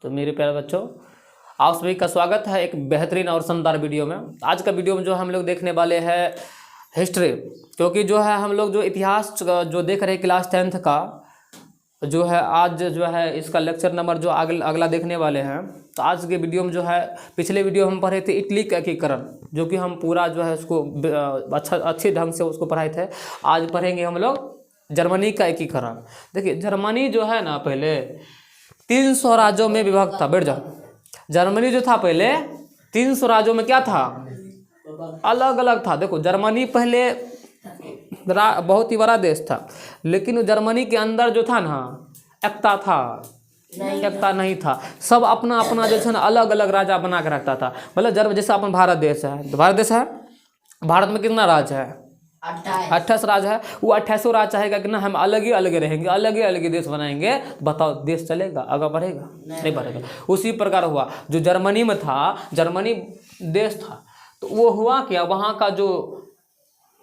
तो मेरे प्यारे बच्चों, आप सभी का स्वागत है एक बेहतरीन और शानदार वीडियो में। आज का वीडियो में जो हम लोग देखने वाले हैं हिस्ट्री, क्योंकि जो है हम लोग जो इतिहास जो देख रहे हैं क्लास 10th का जो है, आज जो है इसका लेक्चर नंबर जो अगला देखने वाले हैं। तो आज के वीडियो में जो है, पिछले वीडियो हम पढ़े थे इटली का एकीकरण, जो कि हम पूरा जो है उसको अच्छे ढंग से उसको पढ़ाए थे। आज पढ़ेंगे हम लोग जर्मनी का एकीकरण। देखिए, जर्मनी जो है ना पहले 300 राज्यों में विभक्त था। बैठ जाओ। जर्मनी जो था पहले 300 राज्यों में क्या था, अलग अलग था। देखो, जर्मनी पहले बहुत ही बड़ा देश था, लेकिन जर्मनी के अंदर जो था ना एकता था, एकता नहीं था। सब अपना अपना जो है ना अलग अलग राजा बना के रखता था। मतलब जैसे अपन भारत देश है, तो भारत देश है, भारत में कितना राज्य है? 28 राज्य है। वो 28 राज्य चाहेगा कि ना हम अलग ही अलग रहेंगे, अलग ही अलग देश बनाएंगे। बताओ, देश चलेगा? आगे बढ़ेगा? नहीं बढ़ेगा। उसी प्रकार हुआ जो जर्मनी में था, जर्मनी देश था, तो वो हुआ क्या, वहाँ का जो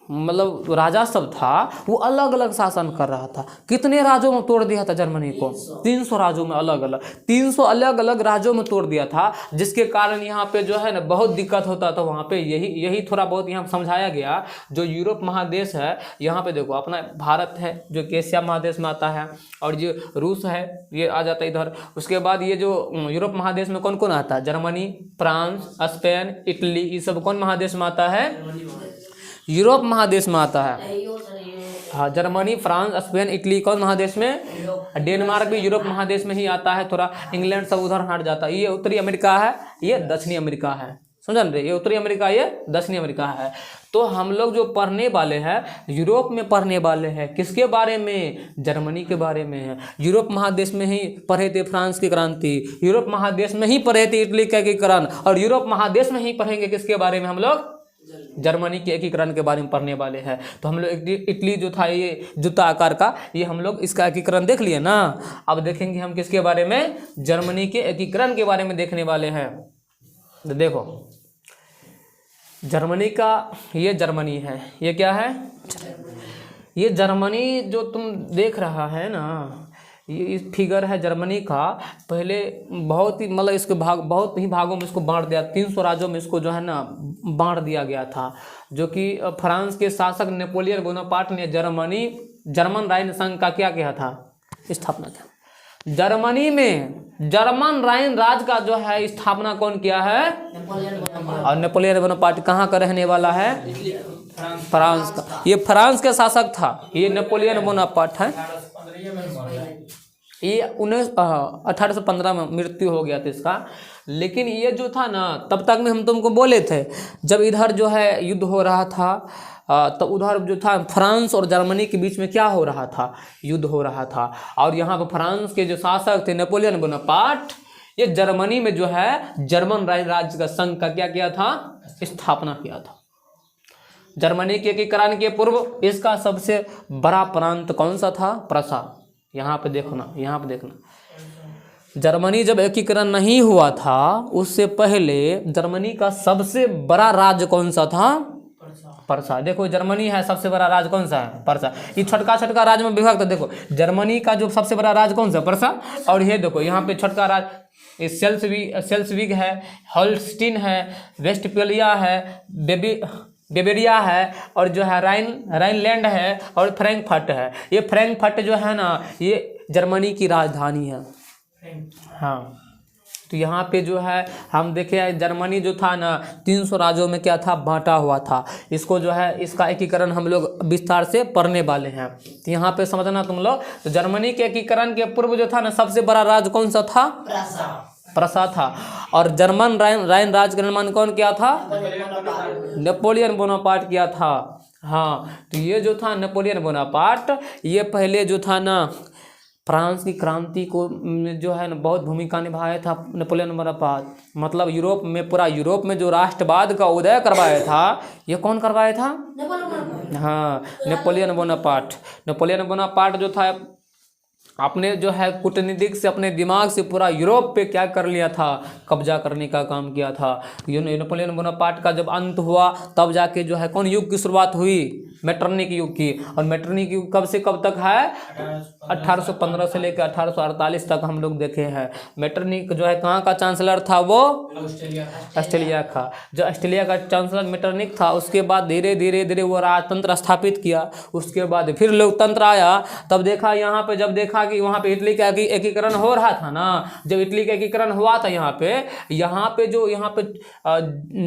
मतलब राजा सब था वो अलग अलग शासन कर रहा था। कितने राज्यों में तोड़ दिया था जर्मनी को? 300 राज्यों में अलग अलग 300 अलग अलग राज्यों में तोड़ दिया था, जिसके कारण यहाँ पे जो है ना बहुत दिक्कत होता था। वहाँ पे यही थोड़ा बहुत यहाँ समझाया गया। जो यूरोप महादेश है, यहाँ पे देखो अपना भारत है जो कि एशिया महादेश में आता है, और जो रूस है ये आ जाता है इधर। उसके बाद ये जो यूरोप महादेश में कौन कौन आता है? जर्मनी, फ्रांस, स्पेन, इटली, ये सब कौन महादेश में आता है? यूरोप महादेश में आता है। हाँ, जर्मनी, फ्रांस, स्पेन, इटली कौन महादेश में? डेनमार्क भी यूरोप महादेश में ही आता है। थोड़ा इंग्लैंड सब उधर हट जाता है। ये उत्तरी अमेरिका है, ये दक्षिणी अमेरिका है। समझ रहे? ये उत्तरी अमेरिका, ये दक्षिणी अमेरिका है। तो हम लोग जो पढ़ने वाले हैं, यूरोप में पढ़ने वाले हैं। किसके बारे में? जर्मनी के बारे में है। यूरोप महादेश में ही पढ़े थे फ्रांस की क्रांति, यूरोप महादेश में ही पढ़े थे इटली का एकीकरण, और यूरोप महादेश में ही पढ़ेंगे किसके बारे में? हम लोग जर्मनी के एकीकरण के बारे में पढ़ने वाले हैं। तो हम लोग इटली जो था ये जूता आकार का, ये हम लोग इसका एकीकरण देख लिए ना। अब देखेंगे हम किसके बारे में? जर्मनी के एकीकरण के बारे में देखने वाले हैं। तो देखो, जर्मनी का, ये जर्मनी है, ये क्या है? ये जर्मनी जो तुम देख रहा है ना, ये फिगर है जर्मनी का। पहले बहुत ही मतलब इसके बहुत ही भागों में इसको बांट दिया, 300 राज्यों में इसको जो है ना बांट दिया गया था। जो कि फ्रांस के शासक नेपोलियन बोनापार्ट ने जर्मन राइन संघ का क्या किया था? स्थापना किया। जर्मनी में जर्मन राइन राज्य का जो है स्थापना कौन किया है? और नेपोलियन बोनापार्ट कहाँ का रहने वाला है? फ्रांस का। ये फ्रांस का शासक था, ये नेपोलियन बोनापार्ट है। ये 1815 में मृत्यु हो गया था इसका। लेकिन ये जो था ना, तब तक में हम तुमको बोले थे, जब इधर जो है युद्ध हो रहा था, तो उधर जो था फ्रांस और जर्मनी के बीच में क्या हो रहा था? युद्ध हो रहा था। और यहाँ पर फ्रांस के जो शासक थे नेपोलियन बोनापार्ट, ये जर्मनी में जो है जर्मन राज्य का संघ का क्या किया था? स्थापना किया था। जर्मनी के एकीकरण के पूर्व इसका सबसे बड़ा प्रांत कौन सा था? प्रसा। यहाँ पे देखना, यहाँ पे देखना। जर्मनी जब एकीकरण नहीं हुआ था, उससे पहले जर्मनी का सबसे बड़ा राज्य कौन सा था? परसा। देखो, जर्मनी है सबसे बड़ा राज्य कौन सा है? परसा। ये छोटका छोटका राज्य में विभक्त। देखो, जर्मनी का जो सबसे बड़ा राज्य कौन सा? परसा। और ये देखो यहाँ पे छोटका राज्य सेल्सविग है, होल्स्टीन है, वेस्टफेलिया है, बेवेरिया है, और जो है राइनलैंड है, और फ्रैंकफर्ट है। ये फ्रैंकफर्ट जो है ना, ये जर्मनी की राजधानी है। हाँ, तो यहाँ पे जो है हम देखे, जर्मनी जो था ना 300 राज्यों में क्या था? बांटा हुआ था। इसको जो है इसका एकीकरण हम लोग विस्तार से पढ़ने वाले हैं। तो यहाँ पे समझना तुम लोग। तो जर्मनी के एकीकरण के पूर्व जो था ना, सबसे बड़ा राज्य कौन सा था? प्रसा था। और जर्मन राइन राज्य का निर्माण कौन किया था? नेपोलियन बोनापार्ट किया था। हाँ, तो ये जो था नेपोलियन बोनापार्ट, ये पहले जो था ना फ्रांस की क्रांति को जो है ना बहुत भूमिका निभाया था नेपोलियन बोनापार्ट। मतलब यूरोप में, पूरा यूरोप में जो राष्ट्रवाद का उदय करवाया था, ये कौन करवाया था? हाँ, नेपोलियन बोनापार्ट। नेपोलियन बोनापार्ट जो था आपने जो है कूटनीतिक से अपने दिमाग से पूरा यूरोप पे क्या कर लिया था, कब्जा करने का काम किया था। नेपोलियन बोनापार्ट का जब अंत हुआ तब जाके जो है कौन युग की शुरुआत हुई, मेटरनिक युग की। और मेटरनिक युग कब से कब तक है, 1815 से लेकर 1848 तक हम लोग देखे हैं। मेटरनिक जो है कहाँ का चांसलर था, वो ऑस्ट्रेलिया का। जो ऑस्ट्रेलिया का चांसलर मेटरनिक था, उसके बाद धीरे धीरे धीरे वो राजतंत्र स्थापित किया। उसके बाद फिर लोकतंत्र आया। तब देखा यहाँ पे, जब देखा कि वहाँ पे इटली का एकीकरण हो रहा था ना, जब इटली का एकीकरण हुआ था यहाँ पे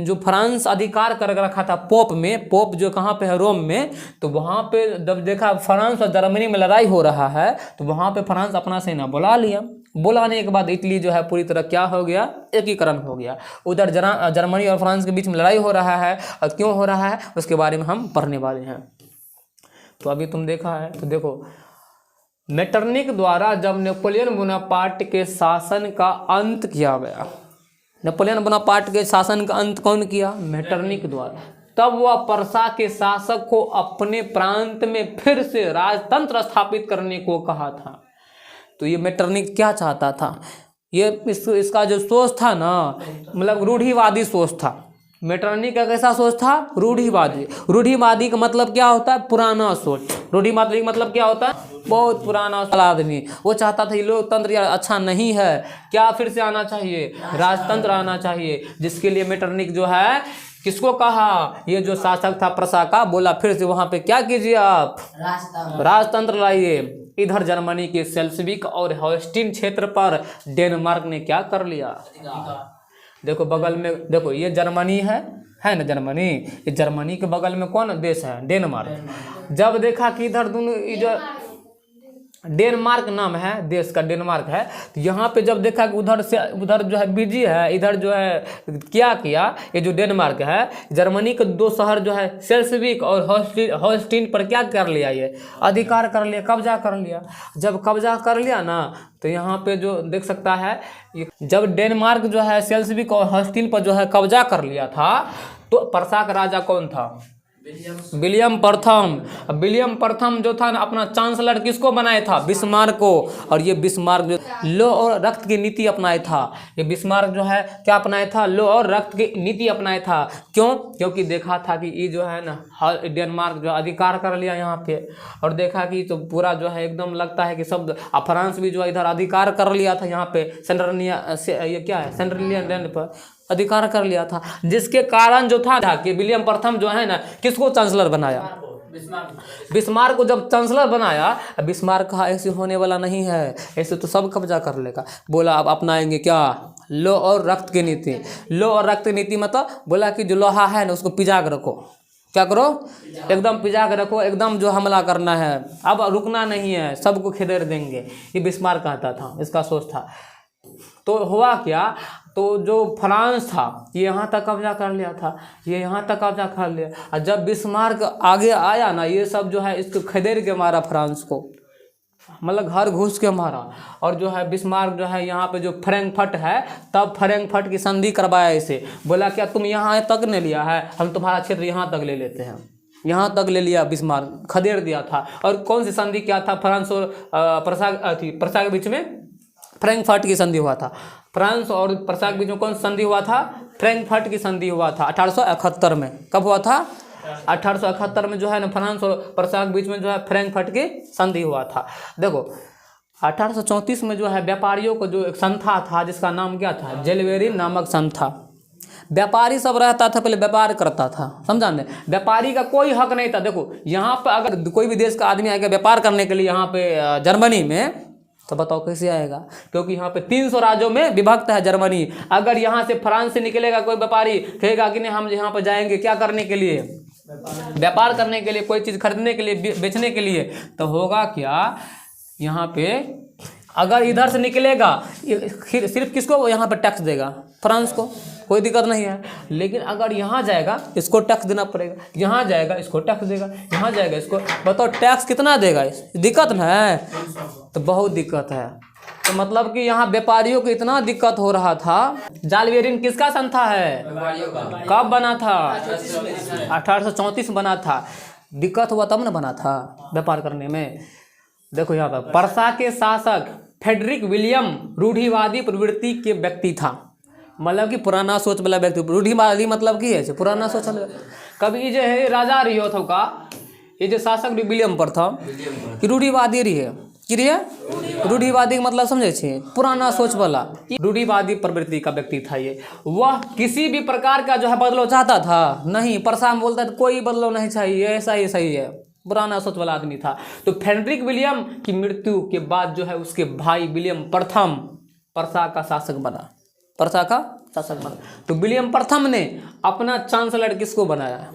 जो फ्रांस अधिकार कर रखा था पोप में, पोप जो कहाँ पे है, रोम में। तो वहाँ पे जब देखा फ्रांस और जर्मनी में लड़ाई हो रहा है, तो वहाँ पे फ्रांस अपना सेना बुला लिया। बुलाने के बाद इटली जो है पूरी तरह क्या हो गया, एकीकरण हो गया। उधर जर्मनी और फ्रांस के बीच में लड़ाई हो रहा है, और क्यों हो रहा है उसके बारे में हम पढ़ने वाले हैं। तो अभी तुम देखा है, तो देखो मेटरनिक द्वारा जब नेपोलियन बोनापार्ट के शासन का अंत किया गया, नेपोलियन बोनापार्ट के शासन का अंत कौन किया, मेटरनिक द्वारा। तब वह पर्सा के शासक को अपने प्रांत में फिर से राजतंत्र स्थापित करने को कहा था। तो ये मेटरनिक क्या चाहता था, ये इसका जो सोच था ना, मतलब रूढ़िवादी सोच था। मेटरनिक का कैसा सोच था, रूढ़िवादी। रूढ़िवादी का मतलब क्या होता है, पुराना सोच। रूढ़िवादी का मतलब क्या होता है, बहुत पुराना आदमी। वो चाहता था ये लोकतंत्र यार अच्छा नहीं है, क्या फिर से आना चाहिए, राजतंत्र आना चाहिए। जिसके लिए मेटरनिक जो है किसको कहा, ये जो शासक था प्रसा का, बोला फिर से वहां पे क्या कीजिए आप, राजतंत्र लाइए। इधर जर्मनी के सेल्सविक और होल्स्टीन क्षेत्र पर डेनमार्क ने क्या कर लिया, देखो बगल में, देखो ये जर्मनी है ना, जर्मनी। ये जर्मनी के बगल में कौन देश है, डेनमार्क। जब देखा कि इधर दोनों जो डेनमार्क नाम है देश का, डेनमार्क है। तो यहाँ पे जब देखा कि उधर जो है बीजी है, इधर जो है क्या किया, ये जो डेनमार्क है, जर्मनी के दो शहर जो है सेल्सविक और होल्स्टीन पर क्या कर लिया, ये अधिकार कर लिया, कब्जा कर लिया। जब कब्जा कर लिया ना, तो यहाँ पे जो देख सकता है, जब डेनमार्क जो है सेल्सविक और होल्स्टीन पर जो है कब्जा कर लिया था, तो पर्सा का राजा कौन था, विलियम प्रथम। विलियम प्रथम जो था ना, अपना चांसलर किसको बनाया था, बिस्मार्क को। और ये बिस्मार्क जो लौ और रक्त की नीति अपनाया था, ये बिस्मार्क जो है क्या अपनाया था, लौ और रक्त की नीति अपनाया था। क्यों, क्योंकि देखा था कि ये जो है ना डेनमार्क जो अधिकार कर लिया यहाँ पे, और देखा कि तो पूरा जो है एकदम लगता है कि सब, फ्रांस भी जो है इधर अधिकार कर लिया था यहाँ पे, ये क्या है, सेंट्रलियन लैंड पर अधिकार कर लिया था। जिसके कारण जो था कि विलियम प्रथम जो है ना, किसको चांसलर बनाया, बिस्मार्क को जब चांसलर बनाया। बिस्मार्क कहा ऐसे होने वाला नहीं है, ऐसे तो सब कब्जा कर लेगा। बोला अब अपनाएंगे क्या, लौ और रक्त की नीति। लौ और रक्त की नीति मतलब बोला कि जो लोहा है ना उसको पिजा के रखो, क्या करो, एकदम पिजा के रखो, एकदम जो हमला करना है, अब रुकना नहीं है, सबको खदेड़ देंगे। ये बिस्मार्क कहता था, इसका सोच था। तो हुआ क्या, तो जो फ्रांस था ये यहाँ तक कब्जा कर लिया था, ये यहाँ तक कब्जा कर लिया। और जब बिस्मार्क आगे आया ना, ये सब जो है इसको खदेड़ के मारा फ्रांस को, मतलब घर घुस के मारा। और जो है बिस्मार्क जो है यहाँ पे जो फ्रैंकफर्ट है, तब फ्रैंकफर्ट की संधि करवाया इसे। बोला क्या तुम यहाँ तक ने लिया है, हम तुम्हारा क्षेत्र यहाँ तक ले लेते हैं। यहाँ तक ले लिया बिस्मार्क, खदेड़ दिया था। और कौन सी संधि क्या था, फ्रांस और प्रसा के बीच में फ्रैंकफर्ट की संधि हुआ था। फ्रांस और प्रसा के बीच में कौन संधि हुआ था, फ्रैंकफर्ट की संधि हुआ था 1871 में। कब हुआ था, 1871 में जो है ना, फ्रांस और प्रसा के बीच में जो है फ्रैंकफर्ट की संधि हुआ था। देखो 1834 में जो है व्यापारियों को जो एक संथा था, जिसका नाम क्या था, जेलवेरिन नामक संथा। व्यापारी सब रहता था, पहले व्यापार करता था, समझा नहीं, व्यापारी का कोई हक नहीं था। देखो यहाँ पर अगर कोई भी देश का आदमी आएगा व्यापार करने के लिए यहाँ पे जर्मनी में, तो बताओ कैसे आएगा, क्योंकि यहाँ पे 300 राज्यों में विभक्त है जर्मनी। अगर यहाँ से फ्रांस से निकलेगा कोई व्यापारी, कहेगा कि नहीं हम यहाँ पर जाएंगे क्या करने के लिए, व्यापार करने के लिए, कोई चीज़ खरीदने के लिए, बेचने के लिए, तो होगा क्या, यहाँ पे अगर इधर से निकलेगा सिर्फ किसको यहाँ पर टैक्स देगा, फ्रांस को, कोई दिक्कत नहीं है। लेकिन अगर यहाँ जाएगा इसको टैक्स देना पड़ेगा, यहाँ जाएगा इसको टैक्स देगा, यहाँ जाएगा इसको, बताओ टैक्स कितना देगा, दिक्कत ना है, तो बहुत दिक्कत है। तो मतलब कि यहाँ व्यापारियों को इतना दिक्कत हो रहा था। जेलवेरिन किसका संथा है, कब बना था, 1834 बना था। दिक्कत हुआ तब ना बना था व्यापार करने में। देखो यहाँ पर, पर्सा के शासक फ्रेडरिक विलियम रूढ़िवादी प्रवृत्ति के व्यक्ति था। मतलब कि पुराना सोच वाला व्यक्ति। रूढ़िवादी मतलब की है पुराना सोच वाला। कभी जो है राजा रही हो का, ये जो शासक विलियम प्रथम कि रूढ़िवादी रही है कि रही रूढ़िवादी मतलब समझे छे, पुराना सोच वाला रूढ़िवादी प्रवृत्ति का व्यक्ति था ये। वह किसी भी प्रकार का जो है बदलाव चाहता था नहीं। परसा में बोलता था कोई बदलाव नहीं चाहिए, ऐसा ही सही है। पुराना सोच वाला आदमी था। तो फ्रेडरिक विलियम की मृत्यु के बाद जो है उसके भाई विलियम प्रथम पर्सा का शासक बना। पर्सा का शासक बना। तो विलियम प्रथम ने अपना चांसलर किसको बनाया?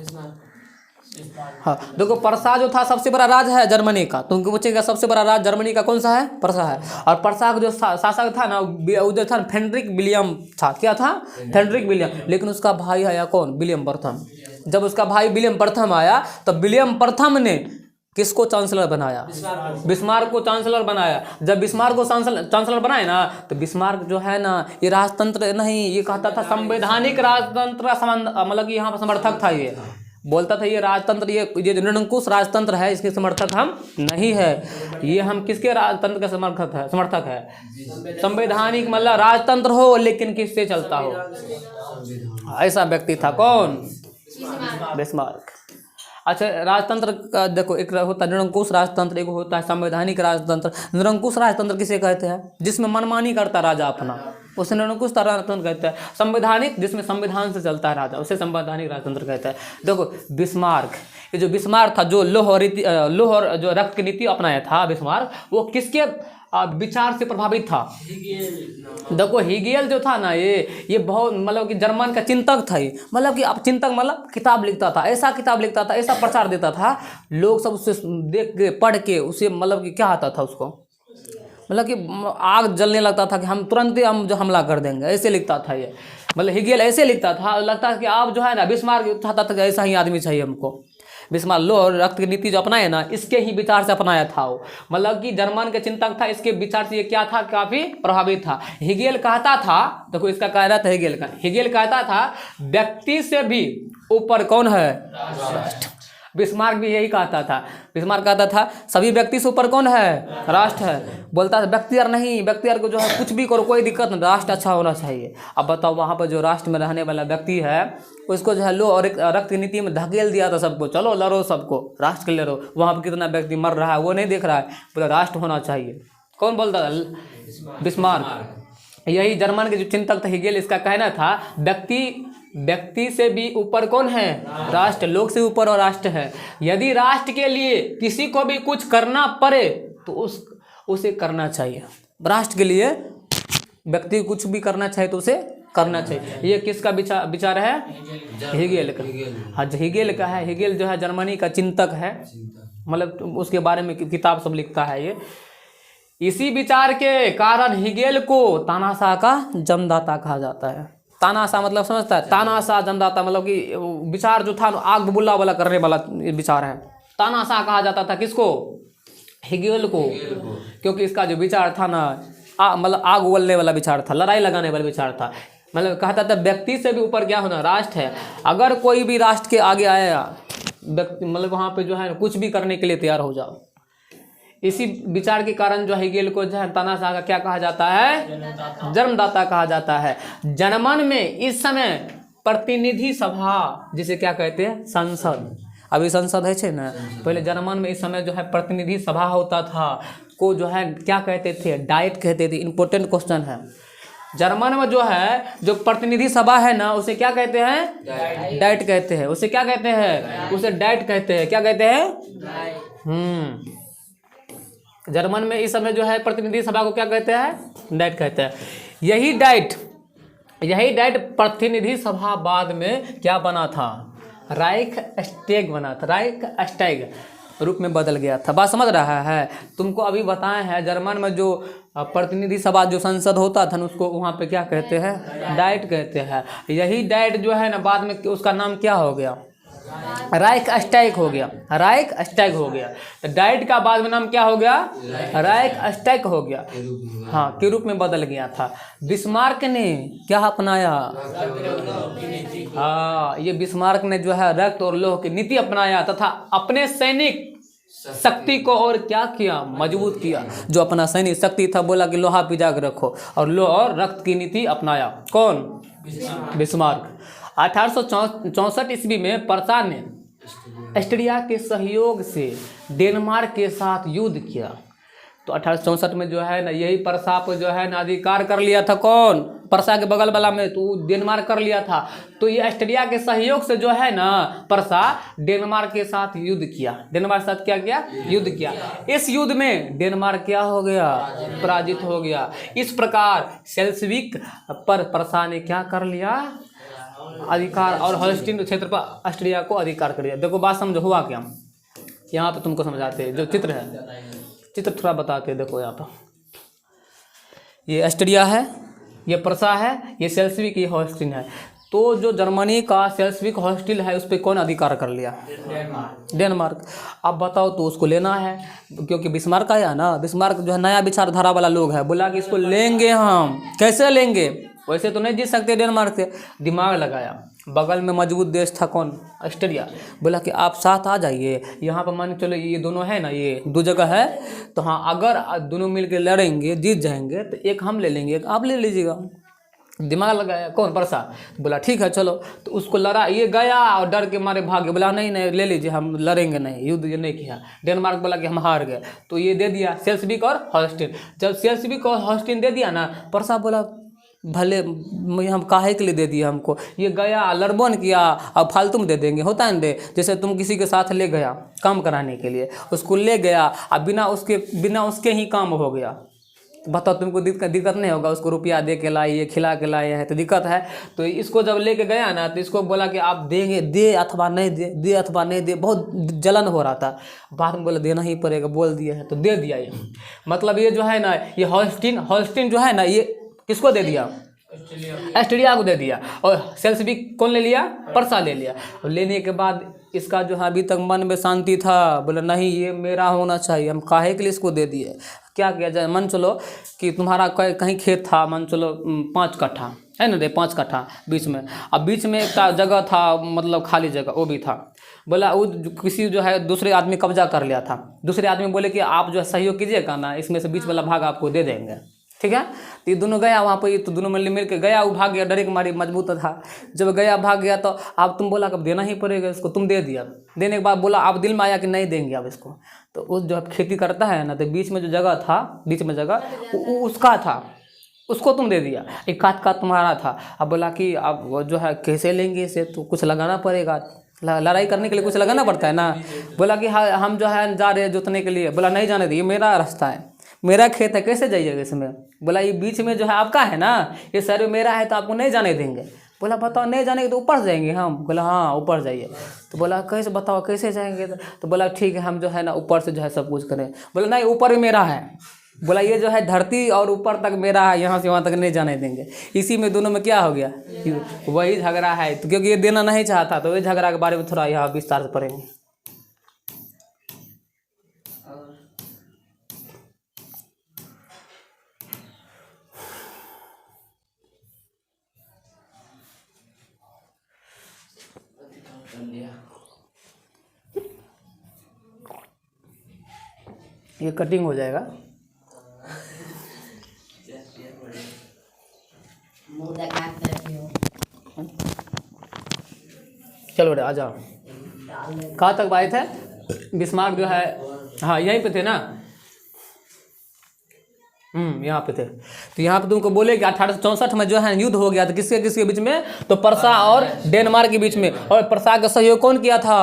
हाँ देखो, पर्सा जो था सबसे बड़ा राज है जर्मनी का। तुमको पूछेगा सबसे बड़ा राज जर्मनी का कौन सा है? पर्सा है। और पर्सा का जो शासक था ना उधर था फ्रेडरिक विलियम था। क्या था? Frederick William. लेकिन उसका भाई आया कौन? विलियम प्रथम। जब उसका भाई विलियम प्रथम आया तो विलियम प्रथम ने किसको चांसलर बनाया? बिस्मार्क को चांसलर बनाया। जब बिस्मार्क को चांसलर बनाए ना तो बिस्मार्क जो है ना ये राजतंत्र नहीं, ये कहता था संवैधानिक राजतंत्र मतलब कि यहाँ पर समर्थक था। ये बोलता था ये राजतंत्र, ये जो निरंकुश राजतंत्र है इसके समर्थक हम नहीं है। ये हम किसके राजतंत्र का समर्थक है? संवैधानिक मतलब राजतंत्र हो लेकिन किससे चलता हो, ऐसा व्यक्ति था। कौन? बिस्मार्क। अच्छा, राजतंत्र का देखो, एक होता है निरंकुश राजतंत्र, एक होता है संवैधानिक राजतंत्र। निरंकुश राजतंत्र किसे कहते हैं? जिसमें मनमानी करता राजा अपना, उसे निरंकुश राजतंत्र कहते हैं। संवैधानिक जिसमें संविधान से चलता है राजा, उसे संवैधानिक राजतंत्र कहते हैं। देखो बिस्मार्क, ये जो बिस्मार्क था जो लोह और जो रक्त की नीति अपनाया था बिस्मार्क, वो किसके विचार से प्रभावित था? देखो हेगेल जो था ना ये बहुत मतलब कि जर्मन का चिंतक था। ये मतलब कि अब चिंतक मतलब किताब लिखता था, ऐसा किताब लिखता था, ऐसा प्रचार देता था, लोग सब उससे देख के पढ़ के उसे मतलब कि क्या आता था उसको, मतलब कि आग जलने लगता था कि हम तुरंत ही हम जो हमला कर देंगे, ऐसे लिखता था ये। मतलब हेगेल ऐसे लिखता था, लगता था कि आप जो है ना बिस्मार्क चाहता था कि ऐसा ही आदमी चाहिए हमको। बिस्मार्क लोह और रक्त की नीति जो अपनाए ना इसके ही विचार से अपनाया था वो। मतलब कि जर्मन के चिंतक था, इसके विचार से ये क्या था, काफी प्रभावित था। हेगेल कहता था, देखो इसका कहना था हेगेल कहता था व्यक्ति से भी ऊपर कौन है? राष्ट्र। बिस्मार्क भी यही कहता था। बिस्मार्क कहता था सभी व्यक्ति से ऊपर कौन है? राष्ट्र है। बोलता था व्यक्ति नहीं, व्यक्ति को जो है कुछ भी करो कोई दिक्कत नहीं, राष्ट्र अच्छा होना चाहिए। अब बताओ वहाँ पर जो राष्ट्र में रहने वाला व्यक्ति है उसको जो है लो और रक्त की नीति में धकेल दिया था सबको, चलो लड़ो सबको, राष्ट्र के लिए लड़ो। वहाँ पर कितना व्यक्ति मर रहा है वो नहीं देख रहा है, पूरा राष्ट्र होना चाहिए। कौन बोलता था? बिस्मार्क। यही जर्मन के जो चिंतक थे हेगेल, इसका कहना था व्यक्ति से भी ऊपर कौन है? राष्ट्र। लोग से ऊपर और राष्ट्र है। यदि राष्ट्र के लिए किसी को भी कुछ करना पड़े तो उसे करना चाहिए। राष्ट्र के लिए व्यक्ति कुछ भी करना चाहिए तो उसे करना चाहिए। ये किसका विचार है? हेगेल का। हाँ हेगेल का है। हेगेल जो है जर्मनी का चिंतक है, मतलब उसके बारे में किताब सब लिखता है ये। इसी विचार के कारण हेगेल को तानाशाह का जन्मदाता कहा जाता है। तानाशाह मतलब समझता है? तानाशाह जन्मदाता मतलब कि विचार जो था आग बबूला वाला करने वाला विचार है। तानाशाह कहा जाता था किसको? हेगेल को। क्योंकि इसका जो विचार था ना मतलब आग उगलने वाला विचार था, लड़ाई लगाने वाला विचार था। मतलब कहता था व्यक्ति से भी ऊपर क्या होना? राष्ट्र है। अगर कोई भी राष्ट्र के आगे आया व्यक्ति, मतलब वहाँ पे जो है कुछ भी करने के लिए तैयार हो जाओ। इसी विचार के कारण जो हेगेल को जो है तानाशाह का क्या कहा जाता है? जन्मदाता कहा जाता है। जर्मन में इस समय प्रतिनिधि सभा, जिसे क्या कहते हैं? संसद। अभी संसद है छे ना, पहले जर्मन में इस समय जो है प्रतिनिधि सभा होता था, को जो है क्या कहते थे? डाइट कहते थे। इंपॉर्टेंट क्वेश्चन है। जर्मन में जो है जो प्रतिनिधि सभा है ना उसे क्या कहते हैं? डाइट कहते हैं। उसे क्या कहते हैं? उसे डाइट कहते हैं। क्या कहते हैं? जर्मन में इस समय जो है प्रतिनिधि सभा को क्या कहते हैं? डाइट कहते हैं। यही डाइट प्रतिनिधि सभा बाद में क्या बना था? राइखस्टैग बना था। राइखस्टैग रूप में बदल गया था। बात समझ रहा है? तुमको अभी बताए हैं जर्मन में जो प्रतिनिधि सभा जो संसद होता था ना उसको वहाँ पे क्या कहते हैं? डाइट कहते हैं। यही डाइट जो है ना बाद में उसका नाम क्या हो गया? राइखस्टैग हो गया। राइखस्टैग हो गया। तो डाइट का बाद में नाम क्या हो गया? राइखस्टैग हो गया। हाँ के रूप में बदल गया था। बिस्मार्क ने क्या अपनाया? हाँ ये बिस्मार्क ने जो है रक्त और लोह की नीति अपनाया तथा अपने सैनिक शक्ति को और क्या किया, मजबूत किया। जो अपना सैनिक शक्ति था बोला कि लोहा पिजा के रखो, और लोहा और रक्त की नीति अपनाया। कौन? बिस्मार्क। 1864 ईस्वी में पर्सा ने ऑस्ट्रिया के सहयोग से डेनमार्क के साथ युद्ध किया। तो 1864 में जो है ना यही पर्सा पर जो है ना अधिकार कर लिया था। कौन? पर्सा के बगल वाला में तो डेनमार्क कर लिया था। तो ये ऑस्ट्रिया के सहयोग से जो है ना पर्सा डेनमार्क के साथ युद्ध किया। डेनमार्क के साथ क्या किया? युद्ध किया। इस युद्ध में डेनमार्क क्या हो गया? पराजित हो गया। इस प्रकार सेल्सविक पर पर्सा ने क्या कर लिया? अधिकार, और होल्स्टीन क्षेत्र पर ऑस्ट्रिया को अधिकार कर दिया। देखो बात समझो हुआ क्या, यहाँ पे तुमको समझाते हैं। जो चित्र है, चित्र थोड़ा बताते हैं। देखो यहाँ पर ये ऑस्ट्रिया है, ये पर्सा है, ये सेल्सविक, ये होल्स्टीन है। तो जो जर्मनी का सेल्सविक होल्स्टीन है उस पर कौन अधिकार कर लिया? डेनमार्क। अब बताओ तो उसको लेना है, क्योंकि बिस्मार्क आया ना। बिस्मार्क जो है नया विचारधारा वाला लोग है, बोला कि इसको लेंगे हम। कैसे लेंगे? वैसे तो नहीं जीत सकते डेनमार्क से। दिमाग लगाया, बगल में मजबूत देश था कौन? ऑस्ट्रिया। बोला कि आप साथ आ जाइए, यहाँ पर मान चलो ये दोनों है ना, ये दो जगह है, तो हाँ अगर दोनों मिलकर लड़ेंगे जीत जाएंगे तो एक हम ले लेंगे, एक आप ले लीजिएगा। दिमाग लगाया कौन? पर्सा। तो बोला ठीक है चलो। तो उसको लड़ा, ये गया और डर के मारे भाग गया। बोला नहीं नहीं ले लीजिए, हम लड़ेंगे नहीं, युद्ध ये नहीं किया। डेनमार्क बोला कि हम हार गए। तो ये दे दिया सेल्सविक और होल्स्टीन। जब सेल्सविक और होल्स्टीन दे दिया ना, पर्सा बोला भले हम काहे के लिए दे दिया हमको, ये गया लड़बन किया, अब फालतू में दे देंगे। होता है ना, जैसे तुम किसी के साथ ले गया काम कराने के लिए, उसको ले गया, अब बिना उसके ही काम हो गया। तो बताओ तुमको दिक्कत नहीं होगा? उसको रुपया दे के लाए, खिला के लाए हैं तो दिक्कत है। तो इसको जब लेके गया ना तो इसको बोला कि आप देंगे, दे अथवा नहीं दे, दे अथवा नहीं दे। बहुत जलन हो रहा था, बाद में बोला देना ही पड़ेगा, बोल दिया है तो दे दिया। ये मतलब ये जो है ना, ये होल्स्टीन जो है ना, ये किसको दे दिया? ऑस्ट्रिया को दे दिया। और सेल्सविक कौन ले लिया? पर्सा ले लिया। और लेने के बाद इसका जो है अभी तक मन में शांति था, बोला नहीं ये मेरा होना चाहिए, हम काहे के लिए इसको दे दिए। क्या किया जाए? मन चलो कि तुम्हारा कहीं खेत था, मन चलो 5 कट्ठा है ना, 5 कट्ठा बीच में, अब बीच में एक जगह था, मतलब खाली जगह वो भी था। बोला वो किसी जो है दूसरे आदमी कब्जा कर लिया था। दूसरे आदमी बोले कि आप जो है सहयोग कीजिएगा ना, इसमें से बीच वाला भाग आपको दे देंगे, ठीक है। तो ये दोनों गया वहाँ पर, तो दोनों मिल के गया, वो भाग गया, डरे के मारे मजबूत था। जब गया भाग गया तो अब तुम बोला कब देना ही पड़ेगा इसको, तुम दे दिया। देने के बाद बोला आप दिल में आया कि नहीं देंगे अब इसको। तो उस जो खेती करता है ना, तो बीच में जो जगह था, बीच में जगह उसका था, उसको तुम दे दिया। एक काट तुम्हारा था। अब बोला कि अब जो है कैसे लेंगे इसे, तो कुछ लगाना पड़ेगा, लड़ाई करने के लिए कुछ लगाना पड़ता है ना। बोला कि हाँ हम जो है जा रहे हैं जोतने के लिए। बोला नहीं जाने दे, ये मेरा रास्ता है, मेरा खेत है, कैसे जाइएगा इसमें। बोला ये बीच में जो है आपका है ना, ये सर्वे मेरा है तो आपको नहीं जाने देंगे। बोला बताओ नहीं जाने तो ऊपर जाएंगे हम। बोला हाँ ऊपर जाइए। तो बोला कैसे, बताओ कैसे जाएंगे। तो बोला ठीक है हम जो है ना ऊपर से जो है सब कुछ करें। बोला नहीं ऊपर भी मेरा है। बोला ये जो है धरती और ऊपर तक मेरा है, यहाँ से वहाँ तक नहीं जाने देंगे। इसी में दोनों में क्या हो गया, वही झगड़ा है। तो क्योंकि ये देना नहीं चाहता तो वही झगड़ा के बारे में थोड़ा यहाँ विस्तार से पढ़ेंगे। ये कटिंग हो जाएगा। चलो आ जाओ। कहाँ तक बात है? बिस्मार्क जो है, हाँ यहीं पे थे ना, यहाँ पे थे। तो यहाँ पे तुमको बोले कि 1864 में जो है युद्ध हो गया था, किसके किसके बीच में, तो पर्सा और डेनमार्क के बीच में। और पर्सा का सहयोग कौन किया था?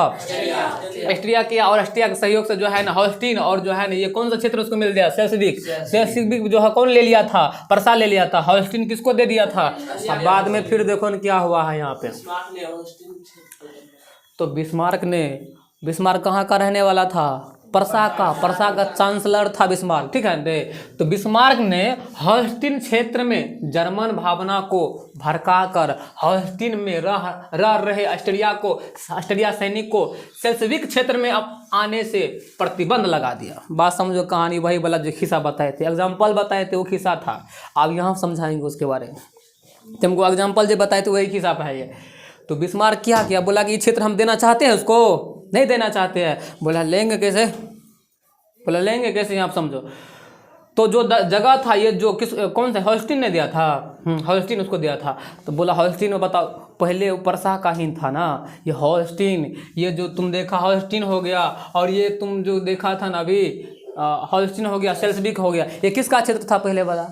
ऑस्ट्रिया किया। और ऑस्ट्रिया के सहयोग से जो है ना होल्स्टीन, और जो है ना ये कौन सा क्षेत्र उसको मिल गया, सेल्सविक। सेल्सविक जो है कौन ले लिया था? पर्सा ले लिया था। होल्स्टीन किसको दे दिया था? अब बाद में फिर देखो न क्या हुआ है यहाँ पे। तो बिस्मार्क कहाँ का रहने वाला था? पर्सा का चांसलर था बिस्मार्क, ठीक है। तो बिस्मार्क ने होल्स्टीन क्षेत्र में जर्मन भावना को भड़काकर होल्स्टीन में रह रहे ऑस्ट्रिया सैनिक को सेल्सविक क्षेत्र में अब आने से प्रतिबंध लगा दिया। बात समझो, कहानी वही वाला जो खिस्सा बताए थे, एग्जाम्पल बताए थे, वो खिस्सा था। अब यहाँ समझाएंगे उसके बारे में। तुमको एग्जाम्पल जो बताए थे वही खिस्सा पे है ये। तो बिस्मार्क क्या किया, बोला कि ये क्षेत्र हम देना चाहते हैं, उसको नहीं देना चाहते हैं। बोला लेंगे कैसे, बोला लेंगे कैसे, आप समझो। तो जो जगह था ये जो कौन सा हॉल्स्टीन ने दिया था, हॉल्स्टीन उसको दिया था। तो बोला हॉल्स्टीन में बताओ, पहले परसा का ही था ना ये हॉल्स्टीन, ये जो तुम देखा हॉल्स्टीन हो गया, और ये तुम जो देखा था ना अभी हॉल्स्टीन हो गया, सेल्सबिक हो गया, ये किसका क्षेत्र था पहले वाला?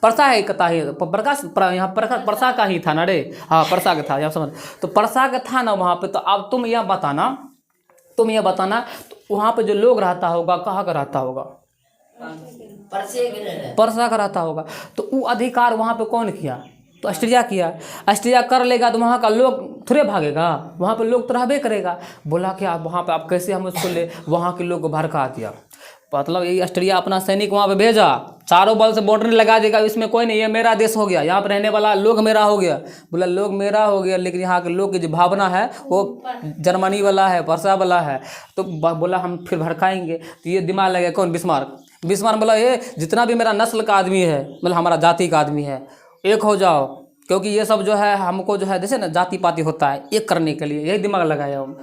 परसा है कता ही यहाँ परसा का ही था ना रे, हाँ परसा का था, यहाँ समझ। तो परसा का था ना वहाँ पे। तो अब तुम यह बताना तो वहाँ पे जो लोग रहता होगा कहाँ का रहता होगा? परसा का रहता होगा। तो वो अधिकार वहाँ पे कौन किया? तो ऑस्ट्रिया किया। ऑस्ट्रिया कर लेगा तो वहाँ का लोग थोड़े भागेगा, वहाँ पे लोग तो रहबे करेगा। बोला कि आप वहाँ पे आप कैसे हम उसको ले, वहाँ के लोग को भड़का दिया। मतलब ये ऑस्ट्रिया अपना सैनिक वहाँ पे भेजा, चारों बल से बाउंड्री लगा देगा, इसमें कोई नहीं, ये मेरा देश हो गया, यहाँ पर रहने वाला लोग मेरा हो गया। बोला लोग मेरा हो गया, लेकिन यहाँ के लोग की जो भावना है वो जर्मनी वाला है, परसा वाला है। तो बोला हम फिर भड़काएंगे। तो ये दिमाग लगे कौन? बिस्मार्क बोला ये जितना भी मेरा नस्ल का आदमी है, मतलब हमारा जाति का आदमी है, एक हो जाओ, क्योंकि ये सब जो है हमको जो है जैसे ना जाति पाति होता है, एक करने के लिए यही दिमाग लगाया हम।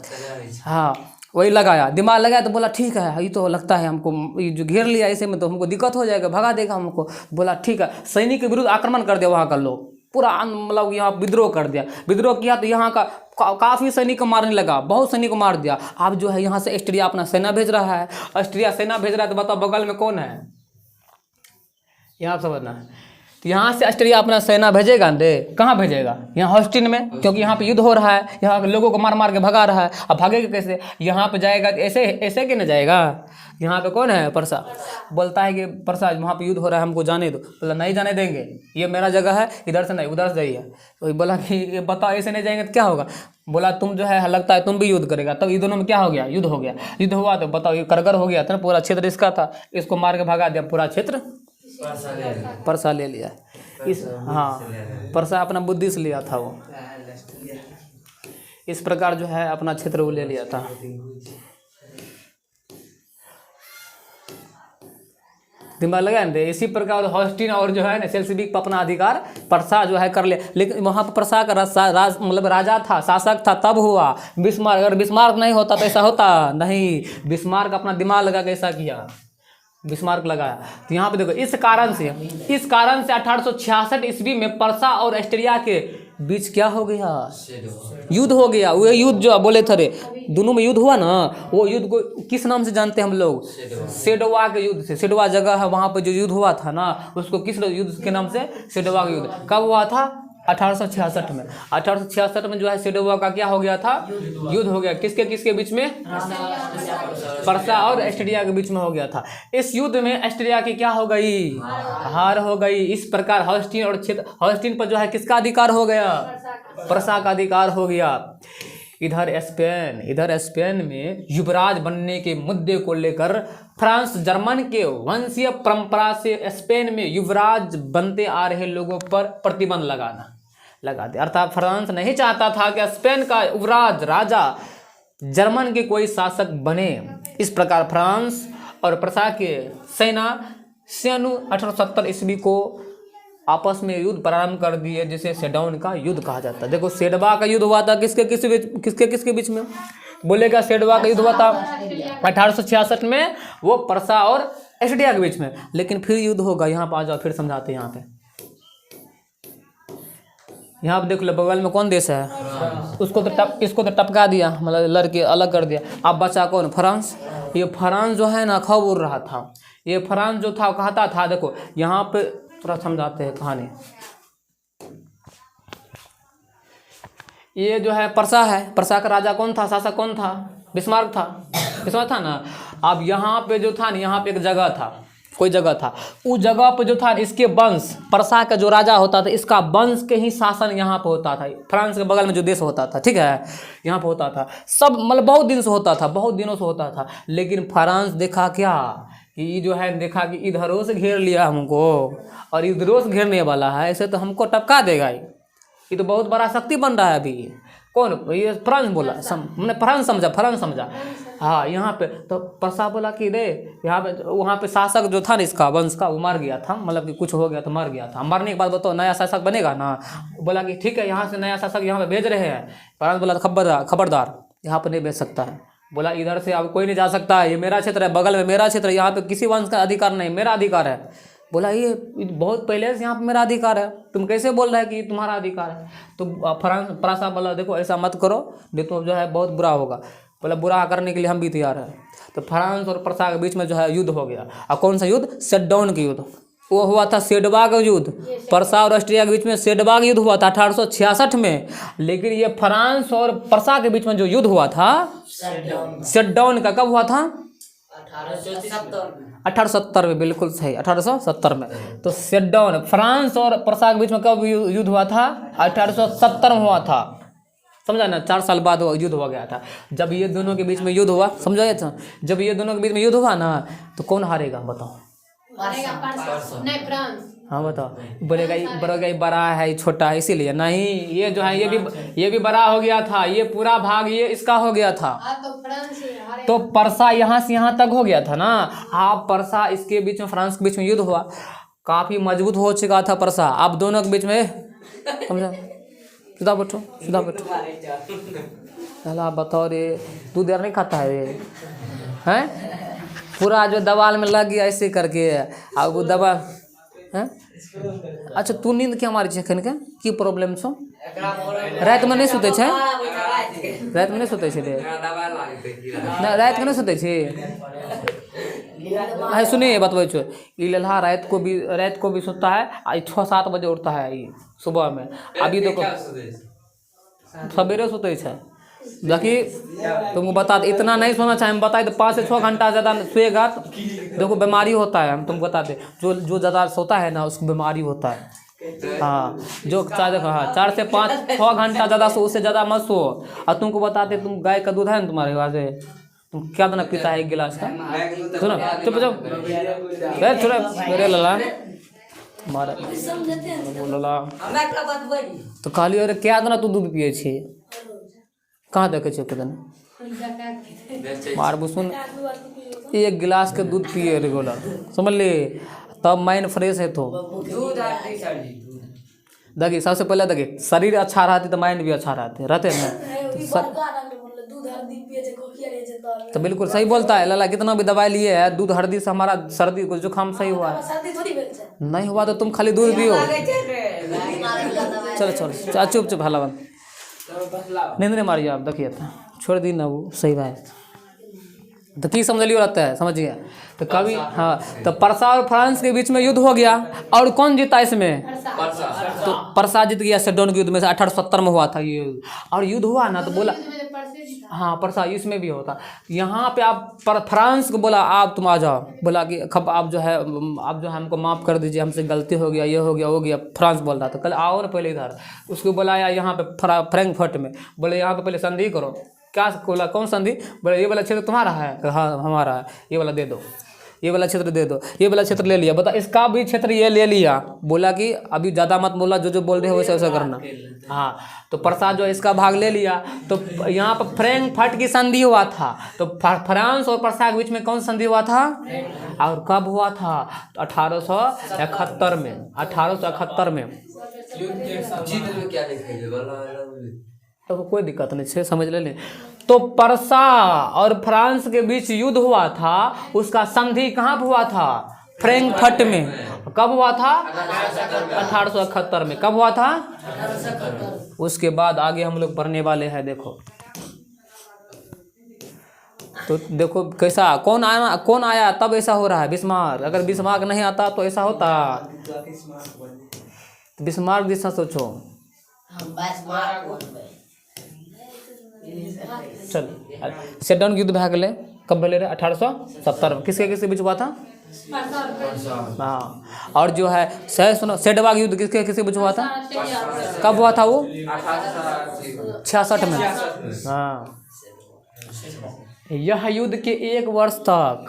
हाँ वही लगाया, दिमाग लगाया। तो बोला ठीक है, ये तो लगता है हमको ये जो घेर लिया ऐसे में तो हमको दिक्कत हो जाएगा, भगा देगा हमको। बोला ठीक है, सैनिक के विरुद्ध आक्रमण कर दिया वहाँ का लोग, पूरा मतलब यहाँ विद्रोह कर दिया। विद्रोह किया तो यहाँ का काफ़ी सैनिक को मारने लगा, बहुत सैनिक को मार दिया। अब जो है यहाँ से ऑस्ट्रिया अपना सेना भेज रहा है, ऑस्ट्रिया सेना भेज रहा है। तो बताओ बगल में कौन है? यहाँ समझना है। तो यहाँ से ऑस्ट्रिया अपना सेना भेजेगा रे, कहाँ भेजेगा? यहाँ हॉस्टिन में, क्योंकि यहाँ पे युद्ध हो रहा है, यहाँ के लोगों को मार मार के भगा रहा है। अब भागेगा कैसे? यहाँ पे जाएगा ऐसे ऐसे कि न जाएगा। यहाँ पे कौन है? परसा। बोलता है कि परसा वहाँ पे युद्ध हो रहा है, हमको जाने दो। बोला नहीं जाने देंगे, ये मेरा जगह है, इधर से नहीं उधर से जाइए। तो बोला कि बताओ ऐसे नहीं जाएंगे तो क्या होगा? बोला तुम जो है लगता है तुम भी युद्ध करेगा। तब ये दोनों में क्या हो गया? युद्ध हो गया। युद्ध हुआ तो बताओ ये करगर हो गया था ना, पूरा क्षेत्र इसका था, इसको मार के भगा दिया, पूरा क्षेत्र परसा ले लिया। इस हाँ परसा अपना बुद्धि से लिया था वो, इस प्रकार जो है अपना क्षेत्र वो ले लिया था। दिमाग लगा ना। इसी प्रकार हॉस्टिन और जो है ना सेल्सिबिक अपना अधिकार परसा जो है कर ले। लेकिन वहाँ पर परसा का मतलब राजा था, शासक था, तब हुआ। बिस्मार्क, अगर बिस्मार्क नहीं होता तो ऐसा होता नहीं। बिस्मार्क अपना दिमाग लगा के ऐसा किया, बिस्मार्क लगाया। तो यहाँ पे देखो इस कारण से 1866 ईस्वी में परसा और ऑस्ट्रिया के बीच क्या हो गया? युद्ध हो गया। वो युद्ध जो बोले थे दोनों में युद्ध हुआ ना, वो युद्ध को किस नाम से जानते हैं हम लोग? सेडवा के युद्ध से। सेडवा जगह है वहाँ पे जो युद्ध हुआ था ना, उसको किस युद्ध के नाम से? सेडवा का युद्ध। कब हुआ था? 1866 में। 1866 में जो है सेडोवा का क्या हो गया था? युद्ध हो गया। किसके किसके बीच में? परसा और ऑस्ट्रिया के बीच में हो गया था। इस युद्ध में ऑस्ट्रिया की क्या हो गई? हार हो गई। इस प्रकार हॉस्टिन और हॉस्टिन पर जो है किसका अधिकार हो गया? परसा का अधिकार हो गया। इधर स्पेन में युवराज बनने के मुद्दे को लेकर फ्रांस जर्मन के वंशीय परंपरा से स्पेन में युवराज बनते आ रहे लोगों पर प्रतिबंध लगा दिया। अर्थात फ्रांस नहीं चाहता था कि स्पेन का युवराज राजा जर्मन के कोई शासक बने। इस प्रकार फ्रांस और परसा के सेना 1870 ईस्वी को आपस में युद्ध प्रारंभ कर दिए, जिसे सेडौन का युद्ध कहा जाता है। देखो सेडवा का युद्ध हुआ था किसके बीच में? बोलेगा सेडवा का युद्ध हुआ था 1866 में, वो परसा और ऑस्ट्रिया के बीच में। लेकिन फिर युद्ध होगा, यहाँ पर आ जाओ फिर समझाते हैं। यहाँ पे देख लो बगल में कौन देश है? इसको तो टपका दिया, मतलब लड़के अलग कर दिया। अब बचा कौन? फ्रांस। ये फ्रांस जो है ना खूब उड़ रहा था। ये फ्रांस जो था कहता था, देखो यहाँ पे थोड़ा समझाते हैं कहानी। ये जो है परसा है, परसा का राजा कौन था? शासक कौन था? बिस्मार्क था ना। अब यहाँ पे जो था ना, यहाँ पे एक जगह था, कोई जगह था, उस जगह पे जो था इसके वंश, परसा का जो राजा होता था, इसका वंश के ही शासन यहाँ पे होता था। फ्रांस के बगल में जो देश होता था, ठीक है, यहाँ पे होता था सब, मतलब बहुत दिनों से होता था। लेकिन फ्रांस देखा क्या कि जो है, देखा कि इधरों से घेर लिया हमको और इधरों से घेरने वाला है, ऐसे तो हमको टपका देगा। ये तो बहुत बड़ा शक्ति बन रहा है अभी। कौन? ये फ्रांस बोला, मैंने फ्रांस समझा। हाँ, यहाँ पे तो परसा बोला कि रे यहाँ पे, वहाँ पे शासक जो था ना इसका वंश का, वो मर गया था, मतलब कि कुछ हो गया तो मर गया था। मरने के बाद बताओ नया शासक बनेगा ना। बोला कि ठीक है, यहाँ से नया शासक यहाँ पे भेज रहे हैं। फ्रांस बोला खबरदार यहाँ पर नहीं भेज सकता है, बोला इधर से अब कोई नहीं जा सकता है, ये मेरा क्षेत्र है, बगल में मेरा क्षेत्र है, यहाँ पे किसी वंश का अधिकार नहीं, मेरा अधिकार है। बोला ये बहुत पहले से यहाँ पे मेरा अधिकार है, तुम कैसे बोल रहे हैं कि तुम्हारा अधिकार है? तो प्रासा बोला देखो ऐसा मत करो, नहीं तो जो है बहुत बुरा होगा। बोला बुरा करने के लिए हम भी तैयार हैं। तो फ्रांस और प्रसा के बीच में जो है युद्ध हो गया। और कौन सा युद्ध? सेटडाउन की युद्ध। वो हुआ था सेडबाग युद्ध। प्रसा और ऑस्ट्रिया के बीच में सेडबाग युद्ध हुआ था 1866 में। लेकिन ये फ्रांस और प्रसा के बीच में जो युद्ध हुआ था सेटडाउन का, कब हुआ था? 1870 में। बिल्कुल सही, 1870 में। तो सेटडाउन फ्रांस और प्रसा के बीच में कब युद्ध हुआ था? 1870 में हुआ था। समझा ना? 4 साल बाद युद्ध हो गया था। जब ये दोनों के बीच में युद्ध हुआ, समझा था? जब ये दोनों के बीच में युद्ध हुआ ना, तो कौन हारेगा बताओ? हाँ बताओ। बोलेगा ये बड़ा है, ये छोटा है, इसीलिए नहीं। ये जो है ये भी बड़ा हो गया था, ये पूरा भाग ये इसका हो गया था। तो परसा यहाँ से यहाँ तक हो गया था ना। आप परसा इसके बीच में फ्रांस के बीच में युद्ध हुआ, काफी मजबूत हो चुका था परसा। आप दोनों के बीच में, समझा? सीधा बैठो, सीधा बैठो। चला बताओ रे, दूध यार नहीं खाता है रे? हैं? पूरा जो दवाल में लग गया ऐसे करके, अब वो दवा हैं? अच्छा तू नींद क्या मारी छे? खन के की प्रॉब्लम छो? रात में नहीं सुते छे? रात में नहीं सुते छे? ना रात में नहीं सुते छे? है सुनिए बतबै छो, ये लल्हा रात को भी सोता है, 6-7 बजे उठता है ये सुबह में। अभी देखो सवेरे सोते छे। देखिए तुमको बता इतना नहीं सोना चाहिए, हम बताए तो 5 से 6 घंटा ज़्यादा सोएगा तो देखो बीमारी होता है। हम तुमको बताते जो ज़्यादा सोता है ना उसको बीमारी होता है। हाँ जो देखो, हाँ 4 से 5-6 घंटा ज़्यादा सो, उससे ज़्यादा मत सो। और तुमको बताते तुम गाय का दूध है ना तुम्हारे पास, तुम क्या देना पीता है 1 गिलास का? सुनो चुप चुप थोड़ा मेरे लला मारा लला तो कहली अरे क्या देना तू दूध पिए छे? कहाँ देखे छे कितने मार सुन 1 गिलास के दूध पिए रेगुलर, समझ ले, तब माइंड फ्रेश है। तो देखिए सबसे पहले देखिए शरीर अच्छा रहती तो माइंड भी अच्छा रहते ना। तो बिल्कुल सही बोलता है लला, कितना भी दवाई लिए है, दूध हल्दी से हमारा सर्दी को जुकाम सही हुआ है। नहीं हुआ तो तुम खाली दूध पियो। चलो चलो चुप चुप हला बंद, नींद नहीं मारिए आप। देखिए छोड़ दी ना वो सही बात। तो की समझ लियो रहता है, समझ गया? तो कभी हाँ तो परसा और फ्रांस के बीच में युद्ध हो गया और कौन जीता इसमें? तो परसा जीत गया सेटडाउन के युद्ध में से 1870 में हुआ था ये। और युद्ध हुआ ना तो बोला हाँ परसा इसमें भी होता। यहाँ पे आप फ्रांस को बोला आप तुम आ जाओ, बोला कि आप जो है हमको माफ़ कर दीजिए, हमसे गलती हो गया, ये हो गया। फ्रांस बोल रहा था कल आओ ना पहले इधर। उसको बुलाया यहाँ पे फ्रैंकफर्ट में, बोले यहाँ पे पहले संधि करो। क्या बोला? कौन संधि? बोले ये वाला क्षेत्र तुम्हारा है? हाँ हमारा है। ये वाला दे दो, ये वाला क्षेत्र दे दो। ये वाला क्षेत्र ले लिया, बता इसका भी क्षेत्र ये ले लिया। बोला कि अभी ज़्यादा मत बोला, जो बोल रहे हो वैसा वैसा करना। हाँ तो प्रसाद जो इसका भाग ले लिया। तो यहाँ पर फ्रैंकफर्ट की संधि हुआ था। तो फ्रांस और प्रसाद के बीच में कौन संधि हुआ था और कब हुआ था? 1871 में। 1871 में। तो कोई दिक्कत नहीं है, समझ ले। तो परसा और फ्रांस के बीच युद्ध हुआ था, उसका संधि कहाँ पर हुआ था? फ्रैंकफर्ट में। कब हुआ था? 1871 में। कब हुआ था? उसके बाद आगे हम लोग पढ़ने वाले हैं। देखो तो देखो कैसा कौन आया तब ऐसा हो रहा है। बिस्मार्क। अगर बिस्मार्क नहीं आता तो ऐसा होता। बिस्मार्क जैसा सोचो। चल सेटडाउन युद्ध भा गए कब भले? 1870 में। किसके बीच हुआ था? हाँ। और जो है सुनो सेडबाग युद्ध किसके बीच हुआ था? कब हुआ था वो? 66 में। हाँ यह युद्ध के 1 वर्ष तक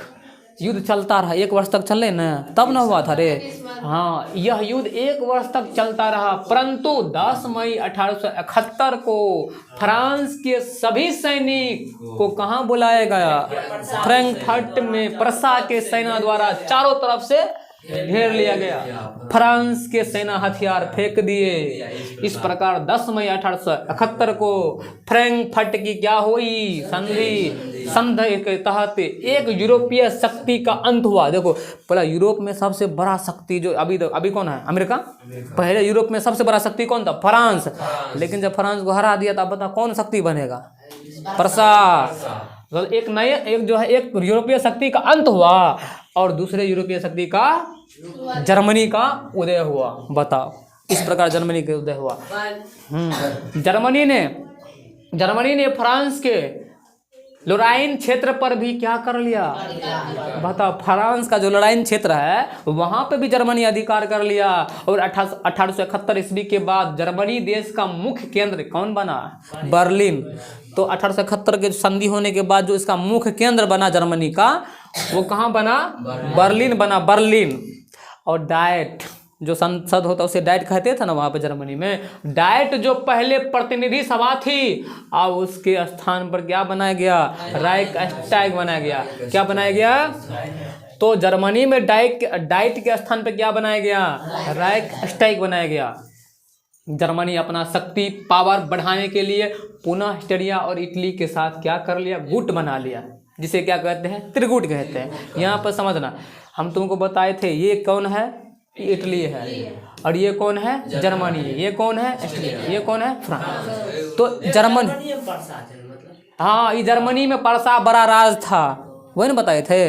युद्ध चलता रहा। 1 वर्ष तक चले ना तब ना हुआ था रे। हाँ यह युद्ध 1 वर्ष तक चलता रहा, परंतु 10 मई 1871 को फ्रांस के सभी सैनिक को कहाँ बुलाया गया? फ्रैंकफर्ट में। प्रसा के सेना द्वारा चारों तरफ से घेर लिया गया। फ्रांस के सेना हथियार फेंक दिए। इस प्रकार 10 मई 1871 को फ्रैंकफर्ट की क्या हुई? संधि। संधि के तहत एक यूरोपीय शक्ति का अंत हुआ। देखो पहला यूरोप में सबसे बड़ा शक्ति जो अभी कौन है? अमेरिका। पहले यूरोप में सबसे बड़ा शक्ति कौन था? फ्रांस। लेकिन जब फ्रांस को हरा दिया तो अब बता कौन शक्ति बनेगा? प्रसा। तो एक जो है एक यूरोपीय शक्ति का अंत हुआ और दूसरे यूरोपीय शक्ति का जर्मनी का उदय हुआ। बताओ इस प्रकार जर्मनी का उदय हुआ। जर्मनी ने फ्रांस के लोराइन क्षेत्र पर भी क्या कर लिया? बताओ फ्रांस का जो लोराइन क्षेत्र है वहां पे भी जर्मनी अधिकार कर लिया। और 1871 ईस्वी के बाद जर्मनी देश का मुख्य केंद्र कौन बना? बर्लिन। तो 1871 के संधि होने के बाद जो इसका मुख्य केंद्र बना जर्मनी का वो कहाँ बना? बर्लिन बना, बर्लिन। और डाइट जो संसद होता है उसे डाइट कहते थे ना वहाँ पे जर्मनी में। डाइट जो पहले प्रतिनिधि सभा थी अब उसके स्थान पर क्या बनाया गया? राइक्सटैग बनाया गया। क्या बनाया गया? तो जर्मनी में डाइट के स्थान पर क्या बनाया गया? राइक्सटैग बनाया गया। जर्मनी अपना शक्ति पावर बढ़ाने के लिए पुनः ऑस्ट्रिया और इटली के साथ क्या कर लिया? गुट बना लिया, जिसे क्या कहते हैं? त्रिगुट कहते हैं। यहाँ पर समझना, हम तुमको बताए थे ये कौन है? इटली है। और ये कौन है? जर्मनी। ये कौन है? ऑस्ट्रिया। ये कौन है? फ्रांस। तो जर्मनी, हाँ ये जर्मनी में परसा बड़ा राज था, वही ना बताए थे।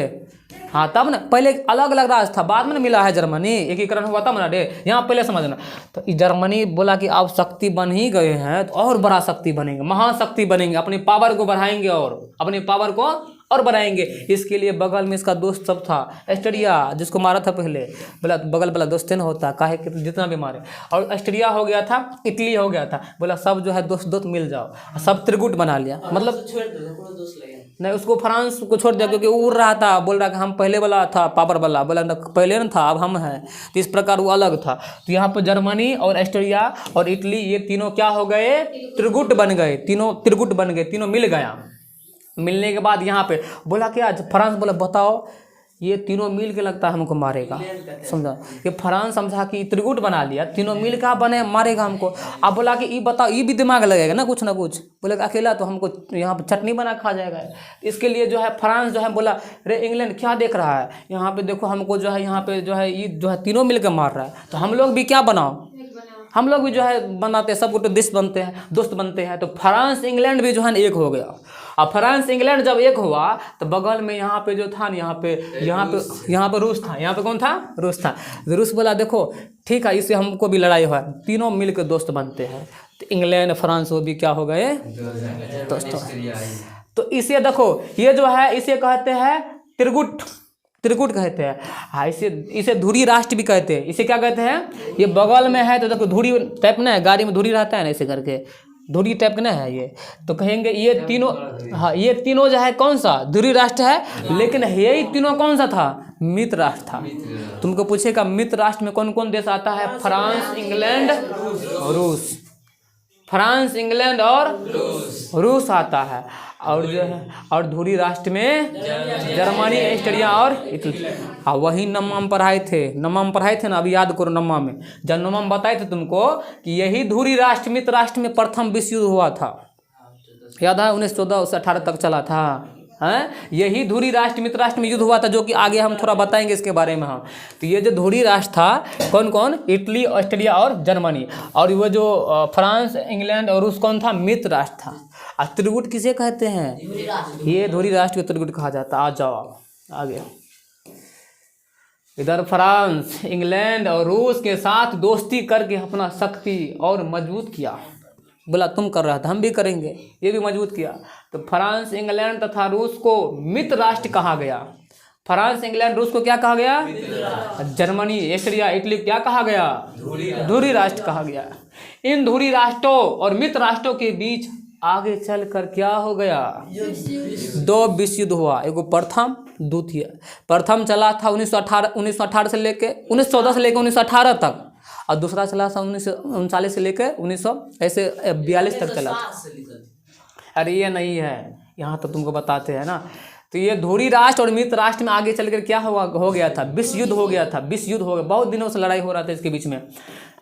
हाँ तब ना, पहले अलग अलग राज था, बाद में ना मिला है जर्मनी, एकीकरण हुआ तब ना रे। यहाँ पहले समझना, तो जर्मनी बोला कि आप शक्ति बन ही गए हैं तो और बड़ा शक्ति बनेंगे, महाशक्ति बनेंगे, अपनी पावर को बढ़ाएंगे और अपनी पावर को और बढ़ाएंगे। इसके लिए बगल में इसका दोस्त सब था, ऑस्ट्रिया जिसको मारा था पहले, बोला बगल वाला दोस्त ना होता काहे कि जितना भी मारे। और ऑस्ट्रिया हो गया था, इटली हो गया था, बोला सब जो है दोस्त दोस्त मिल जाओ, सब त्रिगुट बना लिया। मतलब नहीं, उसको फ्रांस को छोड़ दिया क्योंकि उड़ रहा था, बोल रहा कि हम पहले वाला था पावर वाला, बोला ना पहले ना था अब हम हैं। तो इस प्रकार वो अलग था। तो यहाँ पर जर्मनी और ऑस्ट्रिया और इटली ये तीनों क्या हो गए? त्रिगुट बन गए। तीनों त्रिगुट बन गए, तीनों मिल गया। मिलने के बाद यहाँ पे बोला क्या? फ्रांस बोला बताओ ये तीनों मिल के लगता है हमको मारेगा। समझा? ये फ्रांस समझा कि त्रिगुट बना लिया, तीनों मिल के बने मारेगा हमको। अब बोला कि ये बताओ, ये भी दिमाग लगेगा ना कुछ। बोले अकेला तो हमको यहाँ पे चटनी बना खा जाएगा। इसके लिए जो है फ्रांस जो है बोला रे इंग्लैंड क्या देख रहा है, यहाँ पे देखो हमको जो है यहाँ पे जो है ये जो है तीनों मिल के मार रहा है, तो हम लोग भी क्या बनाओ, हम लोग भी जो है बनाते हैं, सब दोस्त बनते हैं, दोस्त बनते हैं। तो फ्रांस इंग्लैंड भी जो है एक हो गया। अब फ्रांस इंग्लैंड जब एक हुआ तो बगल में यहाँ पे जो था, यहाँ पे रूस था। यहाँ पे कौन था? रूस था। रूस बोला देखो ठीक है, इससे हमको भी लड़ाई हुआ, तीनों मिलकर दोस्त बनते हैं। तो इंग्लैंड फ्रांस वो भी क्या हो गए? दोस्तों। तो इसे देखो ये जो है इसे कहते हैं त्रिगुट, त्रिकूट कहते हैं। हाँ इसे धुरी राष्ट्र भी कहते हैं। इसे क्या कहते हैं? ये बगल में है तो देखो धुरी टाइप ना है, गाड़ी में धुरी रहता है ना, ऐसे करके धुरी टाइप का ना है ये। तो कहेंगे ये तीनों, हाँ ये तीनों जो है कौन सा? धुरी राष्ट्र है। लेकिन यही तीनों कौन सा था? मित्र राष्ट्र था। तुमको पूछेगा मित्र राष्ट्र में कौन कौन देश आता है? फ्रांस, इंग्लैंड, रूस। फ्रांस, इंग्लैंड और रूस आता है। और जो है और धुरी राष्ट्र में जर्मनी, ऑस्ट्रिया और इटली। हाँ वही नम्मा में पढ़ाए थे ना, अभी याद करो नम्मा में। जब नम्मा में बताए थे तुमको कि यही धुरी राष्ट्र मित्र राष्ट्र में प्रथम विश्व युद्ध हुआ था, याद है? 1914 से 18 तक चला था। हैं यही धुरी राष्ट्र मित्र राष्ट्र में युद्ध हुआ था, जो कि आगे हम थोड़ा बताएंगे इसके बारे में हम। तो ये जो धुरी राष्ट्र था कौन कौन? इटली, ऑस्ट्रिया और जर्मनी। और वो जो फ्रांस, इंग्लैंड और रूस कौन था? मित्र राष्ट्र था। और त्रिगुट किसे कहते हैं? ये धुरी राष्ट्र को त्रिगुट कहा जाता है। आ जाओ आगे। इधर फ्रांस, इंग्लैंड और रूस के साथ दोस्ती करके अपना शक्ति और मजबूत किया। बोला तुम कर रहा था हम भी करेंगे, ये भी मजबूत किया। तो फ्रांस, इंग्लैंड तथा रूस को मित्र राष्ट्र कहा गया। फ्रांस, इंग्लैंड, रूस को क्या कहा गया? जर्मनी, ऑस्ट्रिया, इटली क्या कहा गया? धुरी राष्ट्र कहा गया। इन धुरी राष्ट्रों और मित्र राष्ट्रों के बीच आगे चलकर क्या हो गया? 2 विश्व युद्ध हुआ। एगो प्रथम, द्वितीय। प्रथम चला था 1918 से लेके 1914 से लेकर 1918 तक, और दूसरा चला था 1939 से लेकर 1942 तक चला था। अरे ये नहीं है, यहाँ तो तुमको बताते हैं ना। तो ये धुरी राष्ट्र और मित्र राष्ट्र में आगे चलकर क्या हो गया था? विश्व युद्ध हो गया था। विश्व युद्ध हो गया, बहुत दिनों से लड़ाई हो रहा था इसके बीच में,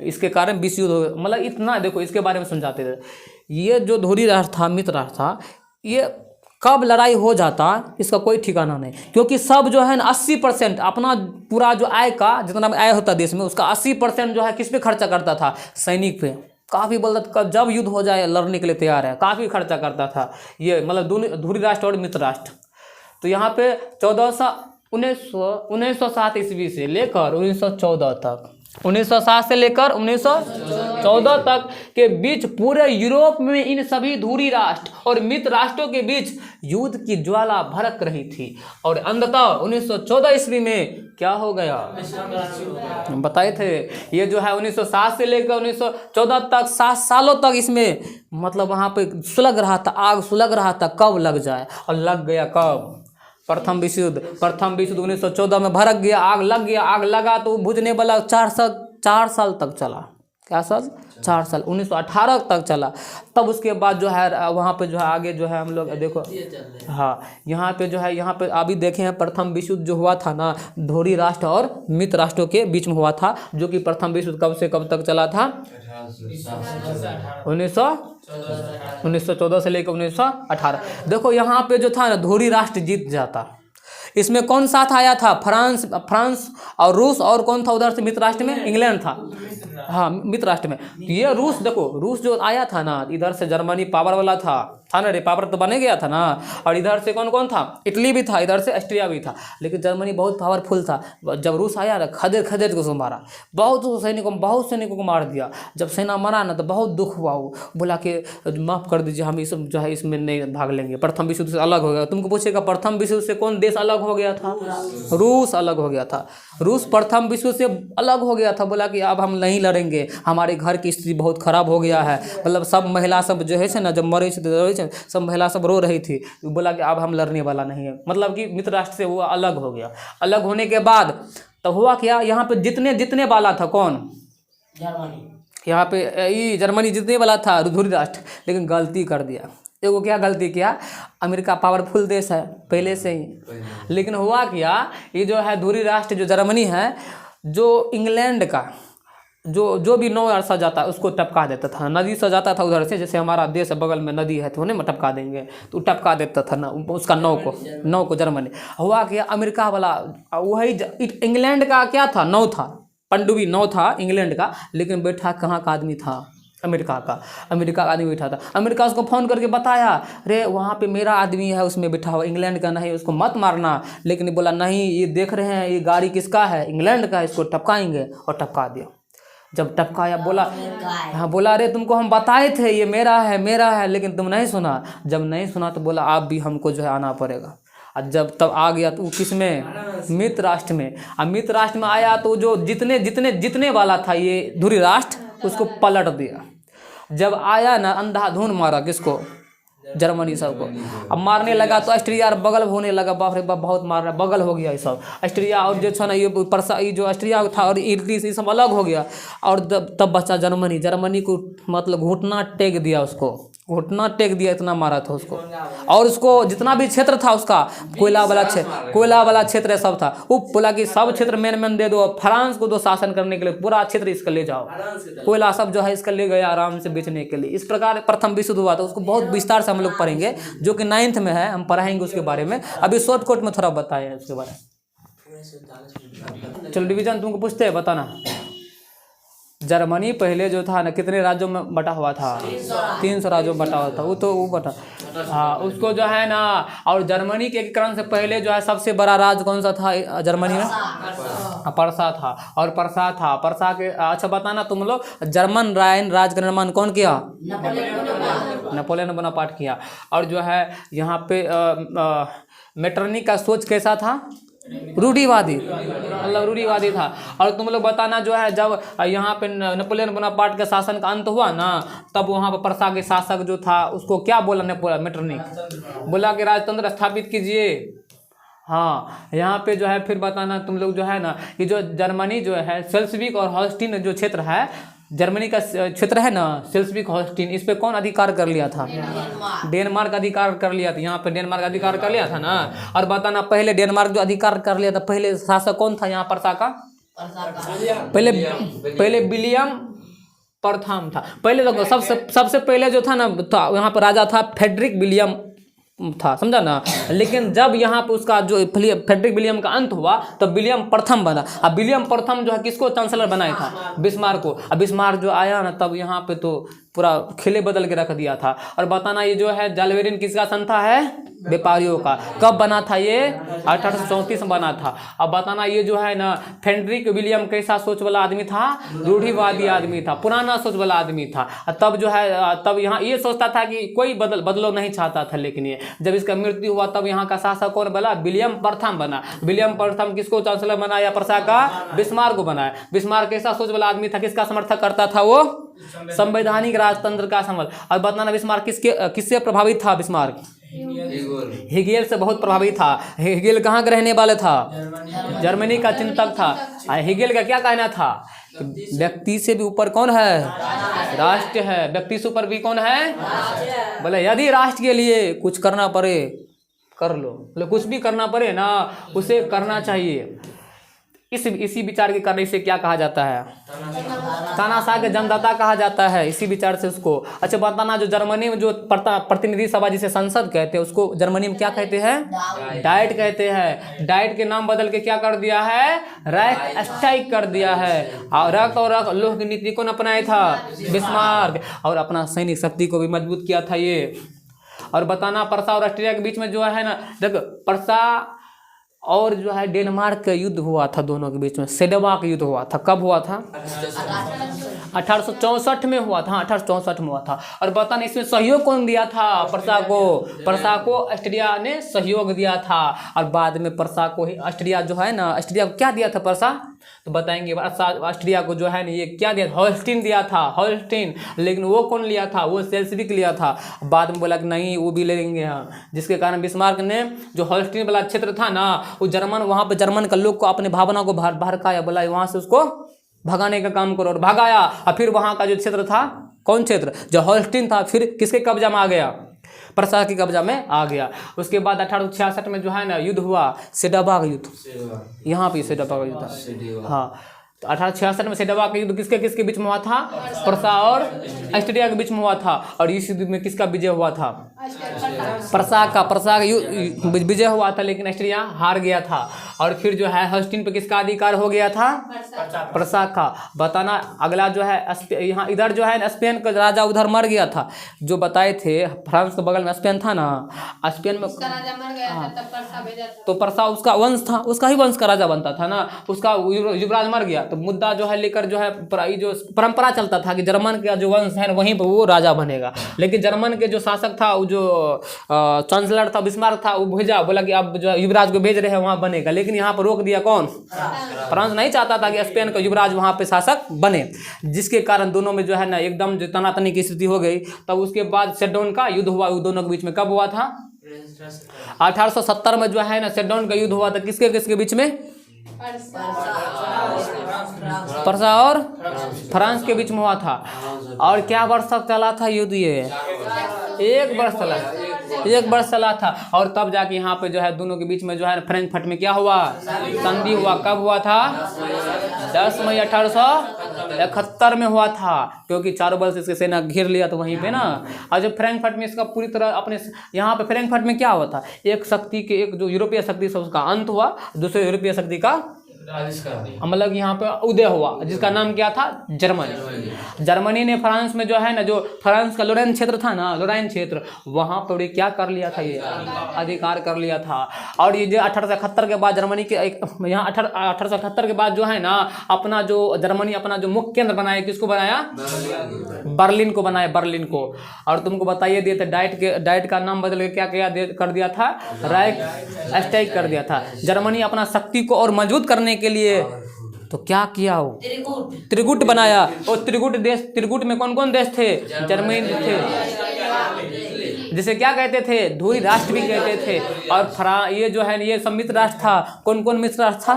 इसके कारण विश्व युद्ध हो गया। मतलब इतना देखो इसके बारे में समझाते थे। ये जो धुरी राष्ट्र था, मित्र राष्ट्र था, ये कब लड़ाई हो जाता इसका कोई ठिकाना नहीं, क्योंकि सब जो है ना 80% अपना पूरा जो आय का जितना भी आय होता देश में उसका 80% जो है किस पे खर्चा करता था, सैनिक पे। काफ़ी बोलता था जब युद्ध हो जाए लड़ने के लिए तैयार है, काफ़ी खर्चा करता था ये, मतलब दोनों धुरी राष्ट्र और मित्र राष्ट्र। तो यहाँ पे 1907 ईस्वी से लेकर 1914 तक, 1907 से लेकर 1914 तक के बीच पूरे यूरोप में इन सभी धुरी राष्ट्र और मित्र राष्ट्रों के बीच युद्ध की ज्वाला भड़क रही थी। और अंततः 1914 ईस्वी में क्या हो गया, हम बताए थे, ये जो है 1907 से लेकर 1914 तक 7 सालों तक इसमें मतलब वहाँ पे सुलग रहा था, आग सुलग रहा था कब लग जाए, और लग गया कब, प्रथम विश्व युद्ध 1914 में भड़क गया, आग लग गया। आग लगा तो बुझने वाला 4 साल तक चला। क्या साल? 4 साल, 1918 तक चला। तब उसके बाद जो है वहाँ पे जो है आगे जो है हम लोग देखो, हाँ यहाँ पे जो है, यहाँ पे अभी देखे हैं प्रथम विश्व युद्ध जो हुआ था ना, धुरी राष्ट्र और मित्र राष्ट्रों के बीच में हुआ था, जो कि प्रथम विश्व युद्ध कब से कब तक चला था, 1914 से लेकर 1918। देखो यहाँ पे जो था ना धुरी राष्ट्र जीत जाता। इसमें कौन साथ आया था, फ्रांस और रूस, और कौन था उधर से मित्र राष्ट्र में, इंग्लैंड था। हाँ मित्र राष्ट्र में ये रूस, देखो रूस जो आया था ना, इधर से जर्मनी पावर वाला था ना रे, पावर तो बने गया था ना। और इधर से कौन कौन था, इटली भी था, इधर से ऑस्ट्रिया भी था, लेकिन जर्मनी बहुत पावरफुल था। जब रूस आया ना, खदेड़ खदेड़ को मारा, बहुत सैनिकों को मार दिया। जब सेना मरा ना तो बहुत दुख हुआ, वो बोला कि माफ़ कर दीजिए, हम इस जो है इसमें नहीं भाग लेंगे, प्रथम विश्व युद्ध से अलग हो गया। तुमको पूछेगा प्रथम विश्व युद्ध से कौन देश अलग हो गया था, रूस अलग हो गया था। रूस प्रथम विश्व युद्ध से अलग हो गया था, बोला कि अब हम नहीं लड़ेंगे, हमारे घर की स्थिति बहुत खराब हो गया है। मतलब सब महिला सब जो है ना, जब मरे सब महिला सब रो रही थी, बोला कि अब हम लड़ने वाला नहीं है। मतलब कि मित्र राष्ट्र से वो अलग हो गया। अलग होने के बाद तब हुआ क्या, यहाँ पे जितने वाला था कौन, जर्मनी। यहाँ पे ये जर्मनी जितने वाला था धुरी राष्ट्र, लेकिन गलती कर दिया। एगो क्या गलती किया, अमेरिका पावरफुल देश है पहले से ही, लेकिन हुआ क्या, ये जो है धुरी राष्ट्र जो जर्मनी है, जो इंग्लैंड का जो भी नौ अरसा जाता है उसको टपका देता था। नदी से जाता था उधर से, जैसे हमारा देश बगल में नदी है तो उन्हें टपका देंगे, तो टपका देता था ना उसका नौ को जर्मनी। हुआ कि अमेरिका वाला वही इंग्लैंड का क्या था, नौ था, पनडुब्बी नौ था इंग्लैंड का, लेकिन बैठा कहाँ का आदमी था, अमेरिका का आदमी बैठा था। अमेरिका उसको फ़ोन करके बताया, रे वहाँ पे मेरा आदमी है उसमें बैठा हुआ, इंग्लैंड का नहीं, उसको मत मारना। लेकिन बोला नहीं, ये देख रहे हैं ये गाड़ी किसका है, इंग्लैंड का है, इसको टपकाएंगे, और टपका दिया। जब टपकाया बोला, हाँ बोला अरे तुमको हम बताए थे ये मेरा है, लेकिन तुम नहीं सुना। जब नहीं सुना तो बोला आप भी हमको जो है आना पड़ेगा। और जब तब आ गया तो किस में, मित्र राष्ट्र में। अब मित्र राष्ट्र में आया तो जो जितने वाला था ये धुरी राष्ट्र, उसको पलट दिया। जब आया ना, अंधाधुन मारा किसको, जर्मनी सबको। अब मारने लगा तो ऑस्ट्रिया बगल होने लगा, बाप रे बाप बहुत मार रहा, बगल हो गया ये सब ऑस्ट्रिया। और जो था ना ये जो ऑस्ट्रिया था और इटली से सब अलग हो गया। और तब बचा जर्मनी को मतलब घुटना टेक दिया, उसको घुटना टेक दिया, इतना मारा था उसको। और उसको जितना भी क्षेत्र था उसका, कोयला वाला क्षेत्र सब था, वो बोला कि सब क्षेत्र मेन दे दो, फ्रांस को दो शासन करने के लिए, पूरा क्षेत्र इसका ले जाओ, कोयला सब जो है इसका ले गया आराम से बेचने के लिए। इस प्रकार प्रथम विश्व युद्ध हुआ था। उसको बहुत विस्तार से हम लोग पढ़ेंगे, जो कि 9th में है, हम पढ़ाएंगे उसके बारे में। अभी शॉर्टकट में थोड़ा बताए हैं उसके बारे में। चलो डिवीजन तुमको पूछते हैं, बताना। जर्मनी पहले जो था ना कितने राज्यों में बटा हुआ था, 300 राज्यों में बटा हुआ था। वो बटा, हाँ उसको जो है ना। और जर्मनी के एकीकरण से पहले जो है सबसे बड़ा राज्य कौन सा था जर्मनी में, परसा था। और परसा के, अच्छा बताना तुम लोग, जर्मन राइन राज्य का निर्माण कौन किया, नेपोलियन बोनापार्ट किया। और जो है यहाँ पे मेटरनी का सोच कैसा था, रूढ़िवादी, मतलब रूढ़िवादी था। और तुम लोग बताना जो है जब यहाँ पे नेपोलियन बोनापार्ट के शासन का अंत हुआ ना, तब वहाँ पर परसा के शासक जो था उसको क्या बोला मेटरनिक, बोला कि राजतंत्र स्थापित कीजिए। हाँ यहाँ पे जो है फिर बताना तुम लोग जो है ना, ये जो जर्मनी जो है सेल्सविक और हॉल्स्टीन जो क्षेत्र है, जर्मनी का क्षेत्र है ना सेल्सविक हॉल्स्टीन, इस पे कौन अधिकार कर लिया था, डेनमार्क अधिकार कर लिया था। यहाँ पे डेनमार्क अधिकार कर लिया था ना। और बताना पहले डेनमार्क जो अधिकार कर लिया था, पहले शासक कौन था यहाँ परसा का, पहले विलियम प्रथम था। पहले तो सबसे पहले जो था ना, यहाँ पर राजा था फ्रेडरिक विलियम था, समझा ना। लेकिन जब यहाँ पे उसका जो फ्रेडरिक विलियम का अंत हुआ तो विलियम प्रथम बना। अब विलियम प्रथम जो है किसको चांसलर बनाया था? बिस्मार्क को। अब बिस्मार्क जो आया ना तब यहाँ पे तो पूरा खेले बदल के रख दिया था। और बताना ये जो है जालवेरिन किसका संस्था है? व्यापारियों का। कब बना था ये? 1834 में बना था। अब बताना ये जो है ना फ्रेडरिक विलियम कैसा सोच वाला आदमी था? रूढ़िवादी आदमी था, पुराना सोच वाला आदमी था। तब जो है तब यहाँ ये सोचता था कि कोई बदलाव नहीं चाहता था। लेकिन ये जब इसका मृत्यु हुआ तब यहाँ का शासक कौन बना? विलियम प्रथम बना। विलियम प्रथम किसको चांसलर बनाया? प्रसा का? बिस्मार्क को बनाया। बिस्मार्क कैसा सोच वाला आदमी था? किसका समर्थन करता था वो? संवैधानिक राजतंत्र का समझ। और बताना बिस्मार्क किससे प्रभावित था? बिस्मार्क हेगेल से बहुत प्रभावित था। हेगेल कहाँ के रहने वाले था? जर्मनी का चिंतक था। हेगेल का क्या कहना था? व्यक्ति से भी ऊपर कौन है? राष्ट्र है। व्यक्ति से ऊपर भी कौन है? बोले यदि राष्ट्र के लिए कुछ करना पड़े कर लो, बोले कुछ भी करना पड़े ना उसे करना चाहिए। इसी विचार के करने से क्या कहा जाता है? तानाशाह के जन्मदाता कहा जाता है, इसी विचार से उसको। अच्छा बताना जो जर्मनी में जो प्रतिनिधि सभा जिसे संसद कहते हैं उसको जर्मनी में क्या कहते हैं? डाइट कहते हैं। डाइट के नाम बदल के क्या कर दिया है? राइखस्टाग कर दिया है। और रक्त और लोह की नीति कौन अपनाया था? बिस्मार्क। और अपना सैनिक शक्ति को भी मजबूत किया था ये। और बताना प्रसा और ऑस्ट्रिया के बीच में जो है ना, देखो प्रसा और जो है डेनमार्क का युद्ध हुआ था, दोनों के बीच में सेडवा का युद्ध हुआ था। कब हुआ था? 1864 में हुआ था। 1864 में हुआ था। और बताना इसमें सहयोग कौन दिया था? प्रसा को। प्रसा को ऑस्ट्रिया ने सहयोग दिया था। और बाद में प्रसा को ही ऑस्ट्रिया जो है ना, ऑस्ट्रिया को क्या दिया था प्रसा? तो बताएंगे ऑस्ट्रिया को जो है ना ये क्या दिया? होल्स्टीन दिया था, होल्स्टीन। लेकिन वो कौन लिया था? वो सेल्सविक लिया था। बाद में बोला कि नहीं वो भी ले लेंगे हम, जिसके कारण बिस्मार्क ने जो होल्स्टीन वाला क्षेत्र था ना वो जर्मन, वहाँ पे जर्मन का लोग को अपने भावना को भड़काया, बोला वहाँ से उसको भगाने का काम करो, और भगाया। और फिर वहाँ का जो क्षेत्र था, कौन क्षेत्र? जो होल्स्टीन था, फिर किसके कब्जा में आ गया? प्रसा के कब्जा में आ गया। उसके बाद 1866 में जो है ना युद्ध हुआ, सेडवा का युद्ध। यहाँ पे सेडवा का युद्ध था। हाँ, तो 1866 में सेडवा का युद्ध किसके बीच में हुआ था? प्रसा और ऑस्ट्रिया के बीच में हुआ था। और इस युद्ध में किसका विजय हुआ था? प्रसा का विजय हुआ था, लेकिन ऑस्ट्रिया हार गया था। और फिर जो है होल्स्टीन पे किसका अधिकार हो गया था? प्रसा का। बताना अगला जो है यहाँ इधर जो है स्पेन का राजा उधर मर गया था, जो बताए थे फ्रांस के बगल में स्पेन था ना, स्पेन में राजा मर गया था तब प्रसा भेजा था। तो प्रसा उसका वंश था, उसका ही वंश का राजा बनता था ना, उसका युवराज मर गया। तो मुद्दा जो है लेकर जो है जो परंपरा चलता था कि जर्मन का जो वंश है वहीं पर वो राजा बनेगा। लेकिन जर्मन के जो शासक था, जो चांसलर था बिस्मार्क था, वो भेजा, बोला कि अब जो युवराज को भेज रहे हैं वहाँ बनेगा। लेकिन यहाँ पर रोक दिया कौन? फ्रांस नहीं चाहता था कि स्पेन का युवराज वहाँ पे शासक बने, जिसके कारण दोनों में जो है ना एकदम जो तनातनी की स्थिति हो गई। तब उसके बाद सेडोन का युद्ध हुआ दोनों के बीच में। कब हुआ था? 1870 में जो है ना सेडोन का युद्ध हुआ था। किसके बीच में? प्रसा और फ्रांस के बीच में हुआ था। और क्या वर्ष तक चला था युद्ध? ये 1 वर्ष चला, 1 वर्ष चला था। और तब जाके यहाँ पे जो है दोनों के बीच में जो है फ्रैंकफर्ट में क्या हुआ? संधि हुआ। कब हुआ था? 10 मई 1871 में हुआ था, क्योंकि चारों बल से इसके सेना घेर लिया तो वहीं पे ना। और जब फ्रैंकफर्ट में इसका पूरी तरह अपने यहाँ पे फ्रैंकफर्ट में क्या हुआ था? एक शक्ति के एक जो यूरोपीय शक्ति से उसका अंत हुआ, दूसरे यूरोपीय शक्ति का मतलब यहाँ पे उदय हुआ, जिसका नाम क्या था? जर्मनी। जर्मनी ने फ्रांस में जो है ना, जो फ्रांस का लोरेन क्षेत्र था ना, लोरेन क्षेत्र, वहाँ पर क्या कर लिया था? ये अधिकार कर लिया था। और ये जो 1871 के बाद जर्मनी के यहाँ 1878 के बाद जो है ना अपना जो जर्मनी अपना जो मुख्य केंद्र बनाया, किसको बनाया? बर्लिन को बनाया, बर्लिन को। और तुमको बताइए दिए थे डाइट का नाम बदल के क्या कर दिया था? राइखस्टाग कर दिया था। जर्मनी अपना शक्ति को और मजबूत करने के लिए तो क्या किया? वो त्रिगुट बनाया। और त्रिगुट में कौन कौन देश थे? जर्मनी थे, जिसे क्या कहते थे? ध्रुवी राष्ट्र भी कहते थे। और ये जो है ये सम्मिश्र राष्ट्र था। कौन कौन मिश्र राष्ट्र था?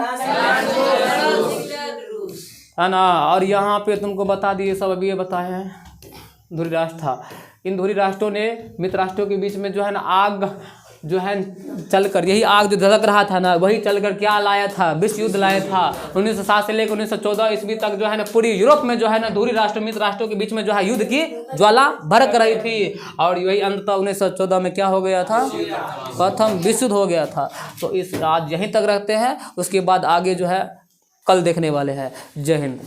है ना। और यहाँ पे तुमको बता दिए सब, अभी ये बताए हैं ध्रुवी राष्ट्र था। इन ध्रुवी राष्ट्रों ने मित्र राष्ट्रों के बीच में जो है ना आग जो है चलकर, यही आग जो धधक रहा था ना, वही चलकर क्या लाया था, विश्व युद्ध लाया था। 1907 से लेकर 1914 ईस्वी तक जो है ना पूरी यूरोप में जो है ना दूरी राष्ट्र मित्र राष्ट्रों के बीच में जो है युद्ध की ज्वाला भड़क रही थी, और यही अंततः 1914 में क्या हो गया था, प्रथम विश्व युद्ध हो गया था। तो इस आज यहीं तक रखते हैं, उसके बाद आगे जो है कल देखने वाले हैं। जय हिंद।